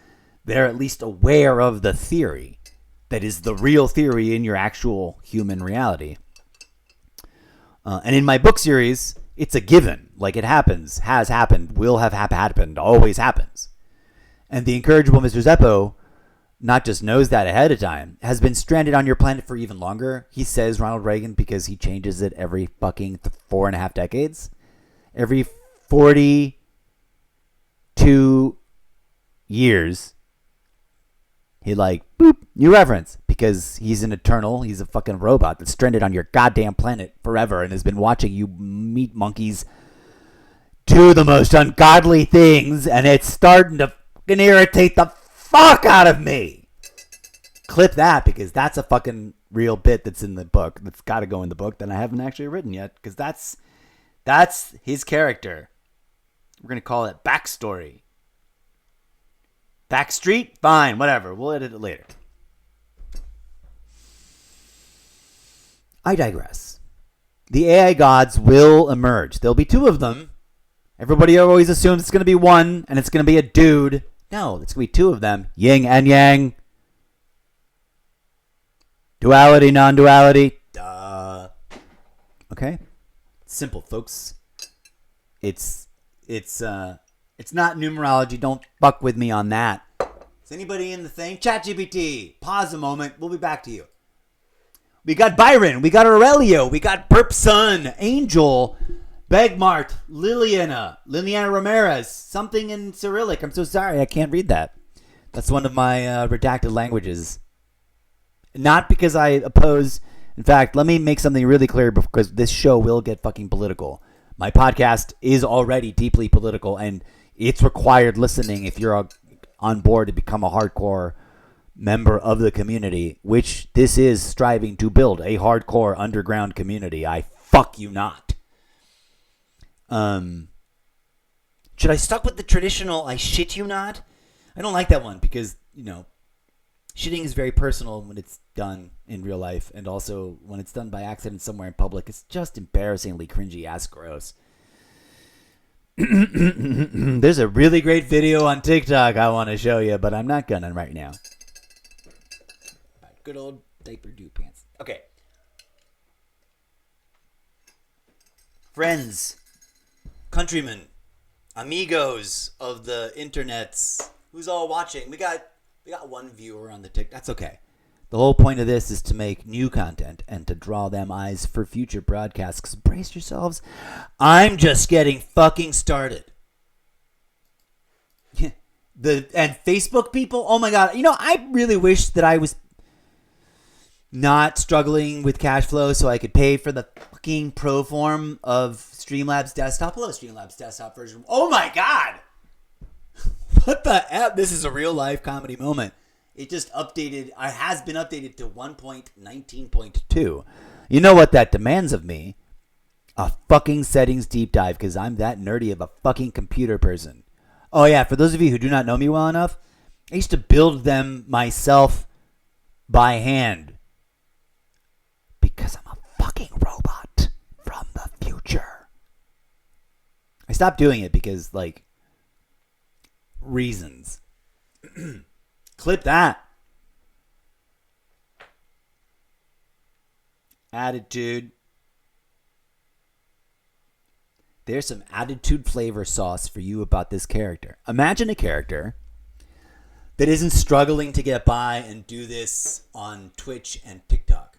they're at least aware of the theory that is the real theory in your actual human reality. And in my book series, it's a given. Like, it happens, has happened, will have happened, always happens. And the incorrigible Mr. Zeppo not just knows that ahead of time, has been stranded on your planet for even longer. He says Ronald Reagan because he changes it every fucking 4.5 decades. Every 42 years, he boop, new reference. Because he's an eternal, he's a fucking robot that's stranded on your goddamn planet forever and has been watching you meat monkeys do the most ungodly things, and it's starting to fucking irritate the fuck out of me. Clip that, because that's a fucking real bit that's in the book, that's got to go in the book that I haven't actually written yet, because that's his character. We're going to call it backstory. Backstreet? Fine, whatever. We'll edit it later. I digress. The AI gods will emerge. There'll be two of them. Everybody always assumes it's going to be one, and it's going to be a dude. No, it's going to be two of them. Yin and yang. Duality, non-duality. Duh. Okay? Simple, folks. It's not numerology. Don't fuck with me on that. Is anybody in the thing? ChatGPT. Pause a moment. We'll be back to you. We got Byron. We got Aurelio. We got Burp Sun. Angel. Begmart. Liliana Ramirez. Something in Cyrillic. I'm so sorry. I can't read that. That's one of my redacted languages. Not because I oppose. In fact, let me make something really clear because this show will get fucking political. My podcast is already deeply political, and it's required listening if you're on board to become a hardcore member of the community, which this is striving to build, a hardcore underground community. I fuck you not. Should I stuck with the traditional I shit you not? I don't like that one because, shitting is very personal when it's done in real life, and also when it's done by accident somewhere in public, it's just embarrassingly cringy ass gross. There's a really great video on TikTok I want to show you, but I'm not gonna right now. Good old diaper do pants. Okay. Friends, countrymen, amigos of the internets, who's all watching? We got one viewer on the TikTok. That's okay. The whole point of this is to make new content and to draw them eyes for future broadcasts. 'Cause brace yourselves. I'm just getting fucking started. And Facebook people, oh my God. I really wish that I was not struggling with cash flow so I could pay for the fucking pro form of Streamlabs desktop. Hello, Streamlabs desktop version. Oh my God. What the F? This is a real life comedy moment. It just updated. It has been updated to 1.19.2. You know what that demands of me? A fucking settings deep dive, because I'm that nerdy of a fucking computer person. Oh yeah, for those of you who do not know me well enough, I used to build them myself by hand. Because I'm a fucking robot from the future. I stopped doing it because, reasons. Clip that. Attitude. There's some attitude flavor sauce for you about this character. Imagine a character that isn't struggling to get by and do this on Twitch and TikTok,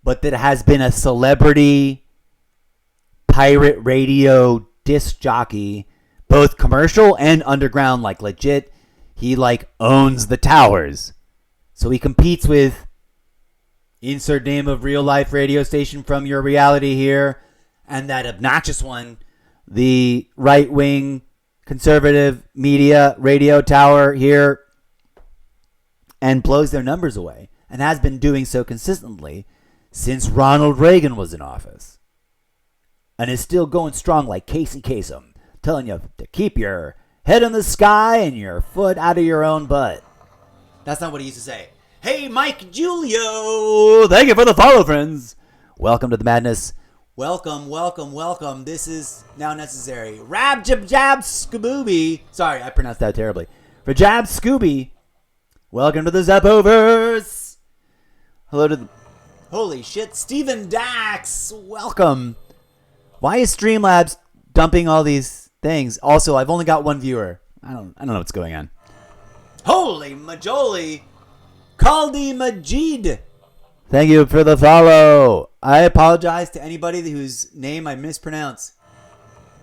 but that has been a celebrity pirate radio disc jockey, both commercial and underground, legit. He owns the towers. So he competes with insert name of real life radio station from your reality here, and that obnoxious one, the right wing conservative media radio tower here, and blows their numbers away, and has been doing so consistently since Ronald Reagan was in office, and is still going strong like Casey Kasem, telling you to keep your head in the sky and your foot out of your own butt. That's not what he used to say. Hey, Mike Julio! Thank you for the follow, friends. Welcome to the madness. Welcome, welcome, welcome. This is now necessary. Rab Jab Jab Scooby. Sorry, I pronounced that terribly. For Jab Scooby, welcome to the Zeppoverse. Hello to the... Holy shit, Steven Dax. Welcome. Why is Streamlabs dumping all these things? Also, I've only got one viewer. I don't know what's going on. Holy majoli. Kaldi Majid. Thank you for the follow. I apologize to anybody whose name I mispronounce.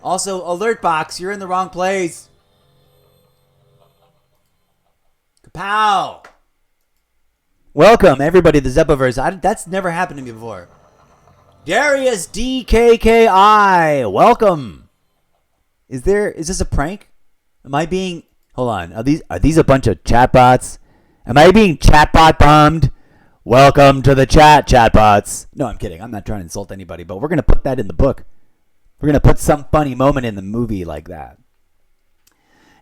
Also, alert box, you're in the wrong place. Kapow. Welcome, everybody, to the Zeppoverse. That's never happened to me before. Darius DKKI. Welcome. Is this a prank? Am I being... Hold on. Are these a bunch of chatbots? Am I being chatbot bombed? Welcome to the chatbots. No, I'm kidding. I'm not trying to insult anybody, but we're going to put that in the book. We're going to put some funny moment in the movie like that.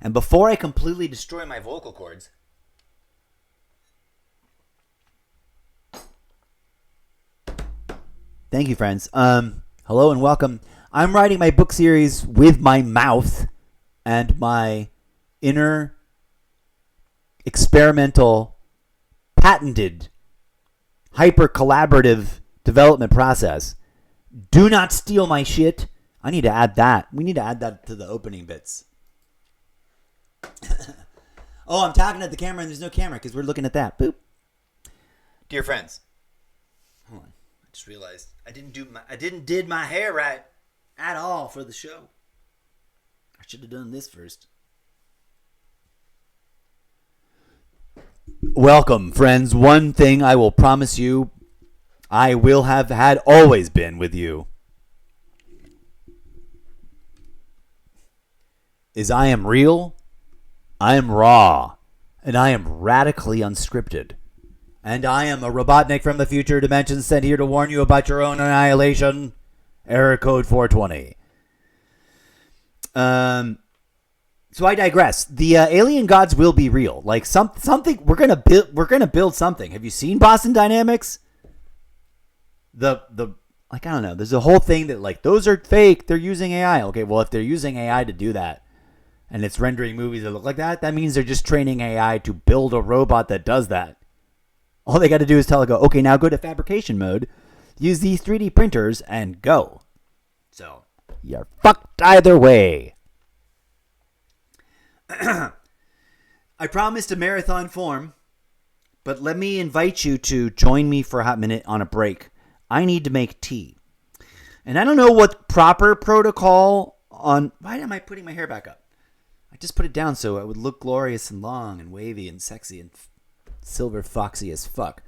And before I completely destroy my vocal cords... Thank you, friends. Hello and welcome. I'm writing my book series with my mouth and my inner experimental, patented, hyper-collaborative development process. Do not steal my shit. I need to add that. We need to add that to the opening bits. Oh, I'm talking at the camera and there's no camera because we're looking at that. Boop. Dear friends. Hold on. I just realized I didn't did my hair right at all for the show. I should have done this first. Welcome, friends. One thing I will promise you, I will have had always been with you, is I am real, I am raw, and I am radically unscripted. And I am a Robotnik from the future dimension sent here to warn you about your own annihilation. Error code 420. So I digress. The alien gods will be real. Like something we're gonna build something. Have you seen Boston Dynamics? The I don't know. There's a whole thing that those are fake. They're using AI. Okay, well if they're using AI to do that, and it's rendering movies that look like that, that means they're just training AI to build a robot that does that. All they got to do is tell it, go, okay, now go to fabrication mode, use these 3D printers, and go. So, you're fucked either way. I promised a marathon form, but let me invite you to join me for a hot minute on a break. I need to make tea. And I don't know what proper protocol on... Why am I putting my hair back up? I just put it down so it would look glorious and long and wavy and sexy and silver foxy as fuck.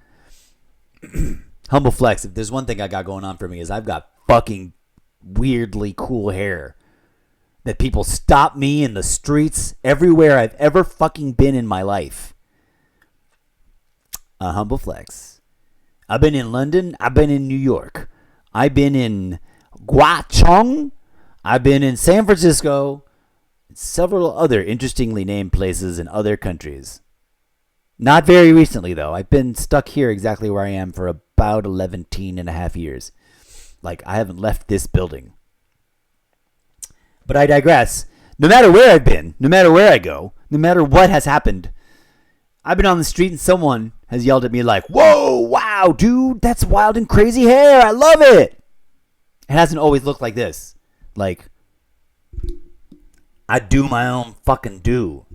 Humble flex. If there's one thing I got going on for me is I've got fucking weirdly cool hair that people stop me in the streets everywhere I've ever fucking been in my life. A humble flex. I've been in London. I've been in New York. I've been in Guangzhou. I've been in San Francisco. And several other interestingly named places in other countries. Not very recently, though. I've been stuck here exactly where I am for about 11 and a half years. Like, I haven't left this building. But I digress. No matter where I've been, no matter where I go, no matter what has happened, I've been on the street and someone has yelled at me like, "Whoa, wow, dude, that's wild and crazy hair. I love it." It hasn't always looked like this. Like, I do my own fucking do.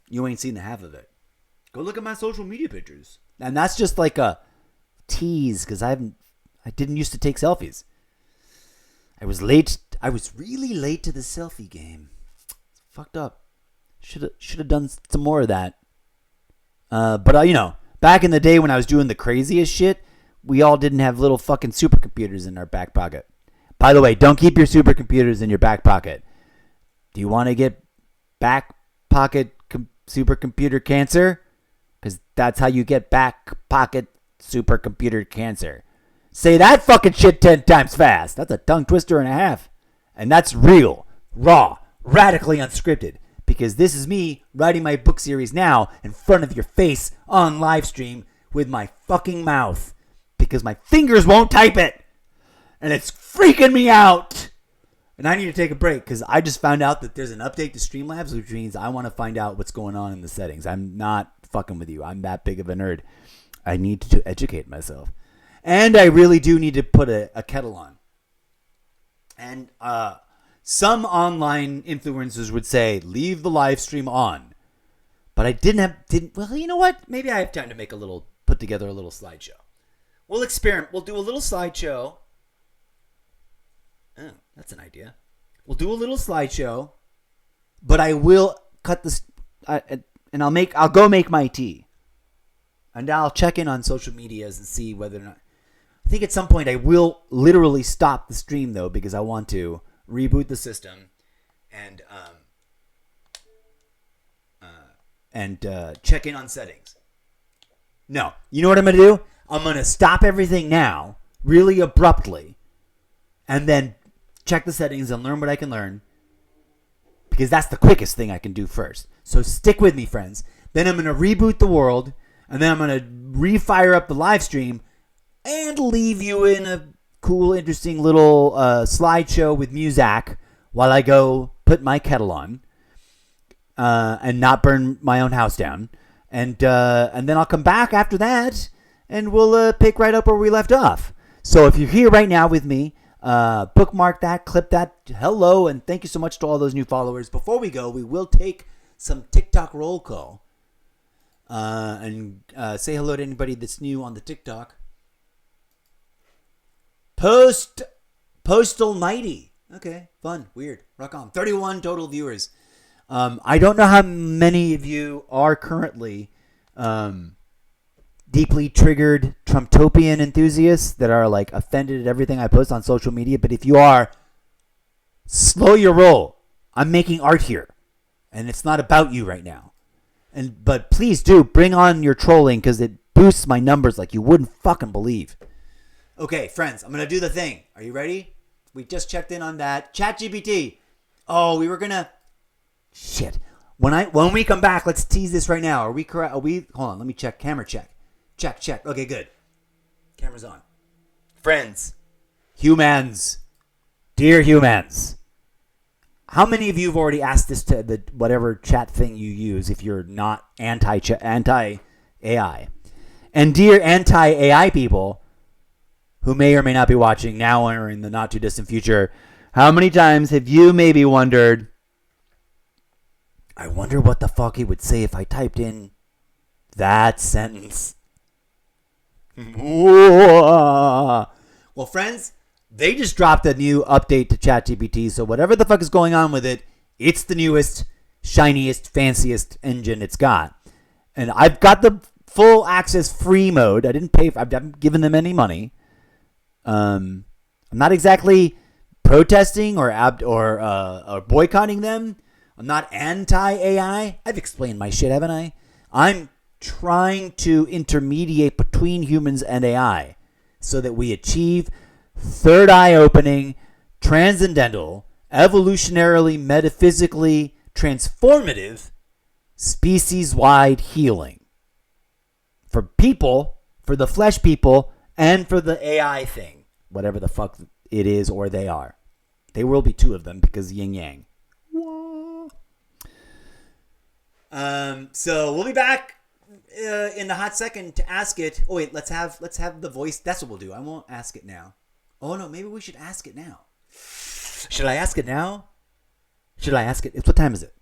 You ain't seen the half of it. Go look at my social media pictures. And that's just like a tease because I didn't used to take selfies. I was late. I was really late to the selfie game. It's fucked up. Should have done some more of that. But you know, back in the day when I was doing the craziest shit, we all didn't have little fucking supercomputers in our back pocket. By the way, don't keep your supercomputers in your back pocket. Do you want to get back pocket supercomputer cancer? Because that's how you get back pocket supercomputer cancer. Say that fucking shit 10 times fast. That's a tongue twister and a half. And that's real, raw, radically unscripted. Because this is me writing my book series now in front of your face on live stream with my fucking mouth. Because my fingers won't type it. And it's freaking me out. And I need to take a break because I just found out that there's an update to Streamlabs, which means I want to find out what's going on in the settings. I'm not fucking with you. I'm that big of a nerd. I need to educate myself. And I really do need to put a kettle on. And some online influencers would say, leave the live stream on. But I didn't. Well, you know what? Maybe I have time to put together a little slideshow. We'll experiment. We'll do a little slideshow. Oh, that's an idea. We'll do a little slideshow, but I will cut this, and I'll go make my tea, and I'll check in on social medias and see whether or not. I think at some point I will literally stop the stream though because I want to reboot the system, and check in on settings. No, you know what I'm gonna do? I'm gonna stop everything now, really abruptly, and then check the settings and learn what I can learn because that's the quickest thing I can do first. So stick with me, friends. Then I'm going to reboot the world and then I'm going to refire up the live stream and leave you in a cool, interesting little slideshow with Muzak while I go put my kettle on and not burn my own house down. And then I'll come back after that and we'll pick right up where we left off. So if you're here right now with me, bookmark that, clip that. Hello, and thank you so much to all those new followers. Before we go, we will take some TikTok roll call and say hello to anybody that's new on the TikTok. Postal Mighty. Okay, fun, weird, rock on. 31 total viewers. I don't know how many of you are currently deeply triggered Trumptopian enthusiasts that are like offended at everything I post on social media. But if you are, slow your roll. I'm making art here and it's not about you right now. But please do bring on your trolling because it boosts my numbers like you wouldn't fucking believe. Okay, friends, I'm going to do the thing. Are you ready? We just checked in on that. ChatGPT. Oh, we were going to... Shit. When we come back, let's tease this right now. Are we correct? Hold on, let me check. Camera check. Check. Okay, good. Camera's on. Friends. Humans. Dear humans. How many of you have already asked this to the whatever chat thing you use if you're not anti-AI? And dear anti-AI people who may or may not be watching now or in the not too distant future, how many times have you maybe wondered, I wonder what the fuck he would say if I typed in that sentence? Well, friends, they just dropped a new update to ChatGPT, so whatever the fuck is going on with it It's the newest, shiniest, fanciest engine it's got. And I've got the full access free mode. I didn't pay. I haven't given them any money. I'm not exactly protesting or boycotting them. I'm not anti-AI. I've explained my shit, haven't I? I'm trying to intermediate between humans and AI so that we achieve third eye opening, transcendental, evolutionarily, metaphysically transformative, species-wide healing. For people, for the flesh people, and for the AI thing. Whatever the fuck it is or they are. There will be two of them because yin yang. So we'll be back in a hot second to ask it. Oh wait, let's have the voice. That's what we'll do. I won't ask it now. Oh no, maybe we should ask it now. Should I ask it now? Should I ask it? What time is it?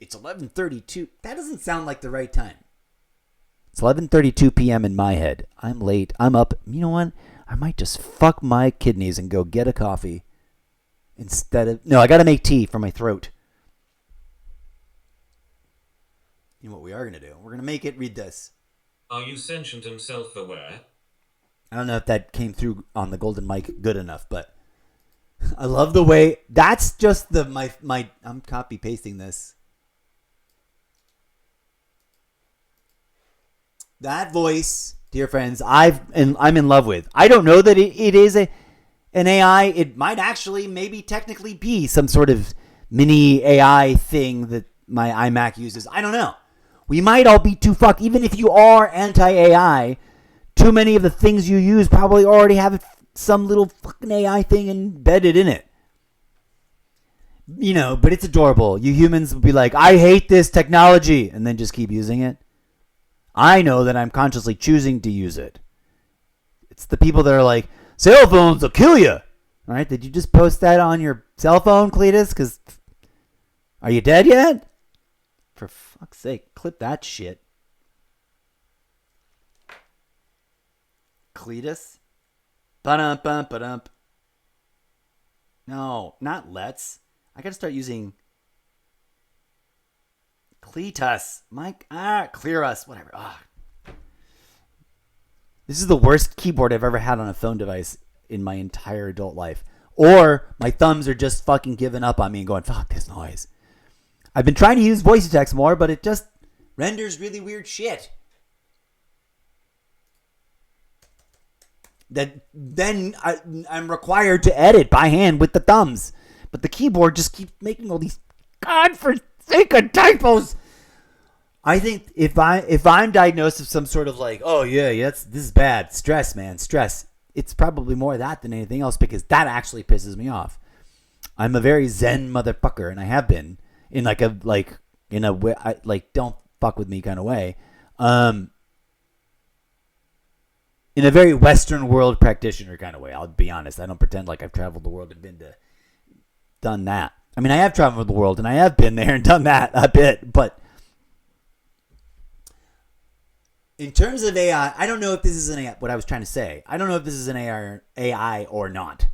It's 11:32. That doesn't sound like the right time. It's 11:32 p.m. in my head. I'm late. I'm up. You know what? I might just fuck my kidneys and go get a coffee instead of... No, I got to make tea for my throat. You know what we are going to do? We're going to make it read this. Are you sentient and self-aware? I don't know if that came through on the golden mic good enough, but I love the way... That's just my I'm copy pasting this. That voice, dear friends, I'm in love with. I don't know that it is an AI. It might actually maybe technically be some sort of mini AI thing that my iMac uses. I don't know. We might all be too fucked. Even if you are anti-AI, too many of the things you use probably already have some little fucking AI thing embedded in it. You know, but it's adorable. You humans will be like, I hate this technology, and then just keep using it. I know that I'm consciously choosing to use it. It's the people that are like, cell phones will kill you. All right, did you just post that on your cell phone, Cletus? Because are you dead yet? For fuck's sake, clip that shit. Cletus? Ba-dump, ba-dump. No, not let's. I gotta start using Cletus. Mike, clear us, whatever. This is the worst keyboard I've ever had on a phone device in my entire adult life. Or my thumbs are just fucking giving up on me and going, fuck this noise. I've been trying to use voice text more, but it just renders really weird shit. That then I'm required to edit by hand with the thumbs. But the keyboard just keeps making all these godforsaken typos. I think if I'm diagnosed with some sort of like, oh yeah, this is bad. Stress, man, stress. It's probably more that than anything else because that actually pisses me off. I'm a very zen motherfucker, and I have been in in a way, don't fuck with me kind of way. In a very Western world practitioner kind of way. I'll be honest. I don't pretend like I've traveled the world and done that. I mean, I have traveled the world and I have been there and done that a bit, but in terms of AI, I don't know if this is an AI, what I was trying to say. I don't know if this is an AI or not.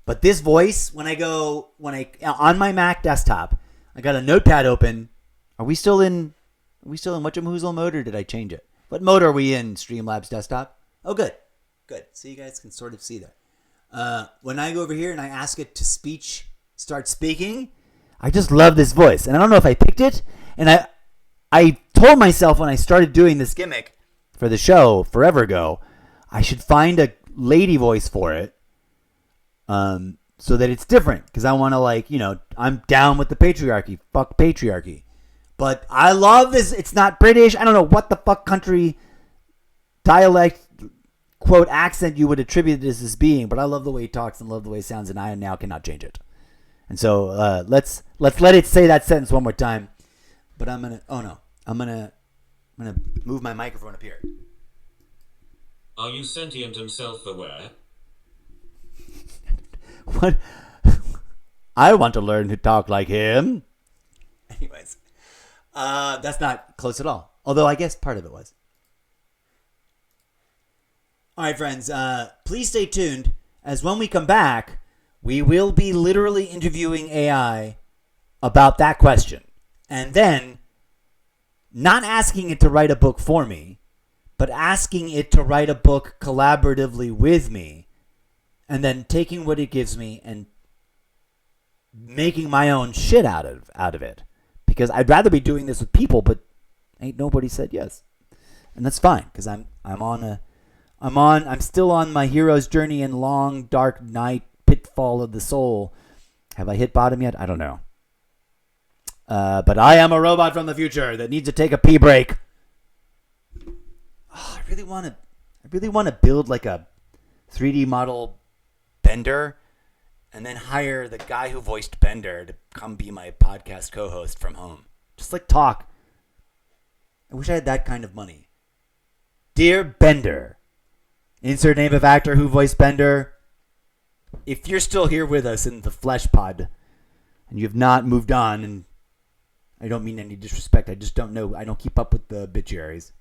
But this voice, on my Mac desktop, I got a notepad open. Are we still in Whatchamoozle mode or did I change it? What mode are we in, Streamlabs desktop? Oh, good. Good. So you guys can sort of see that. When I go over here and I ask it to start speaking, I just love this voice. And I don't know if I picked it. And I told myself when I started doing this gimmick for the show forever ago, I should find a lady voice for it so that it's different. Because I want to I'm down with the patriarchy. Fuck patriarchy. But I love this. It's not British. I don't know what the fuck country dialect, quote, accent you would attribute this as being. But I love the way he talks and love the way it sounds. And I now cannot change it. And so let's let it say that sentence one more time. But I'm gonna move my microphone up here. Are you sentient and self-aware? What? I want to learn to talk like him. Anyways, that's not close at all. Although I guess part of it was. All right, friends. Please stay tuned, as when we come back, we will be literally interviewing AI about that question. And then not asking it to write a book for me, but asking it to write a book collaboratively with me, and then taking what it gives me and making my own shit out of it. Because I'd rather be doing this with people, but ain't nobody said yes. And that's fine, because I'm still on my hero's journey in long, dark night, pitfall of the soul. Have I hit bottom yet? I don't know. But I am a robot from the future that needs to take a pee break. Oh, I really want to build like a 3D model Bender, and then hire the guy who voiced Bender to come be my podcast co-host from home. Just like talk. I wish I had that kind of money. Dear Bender, insert name of actor who voiced Bender. If you're still here with us in the flesh pod, and you've not moved on, and I don't mean any disrespect, I just don't know, I don't keep up with the obituaries.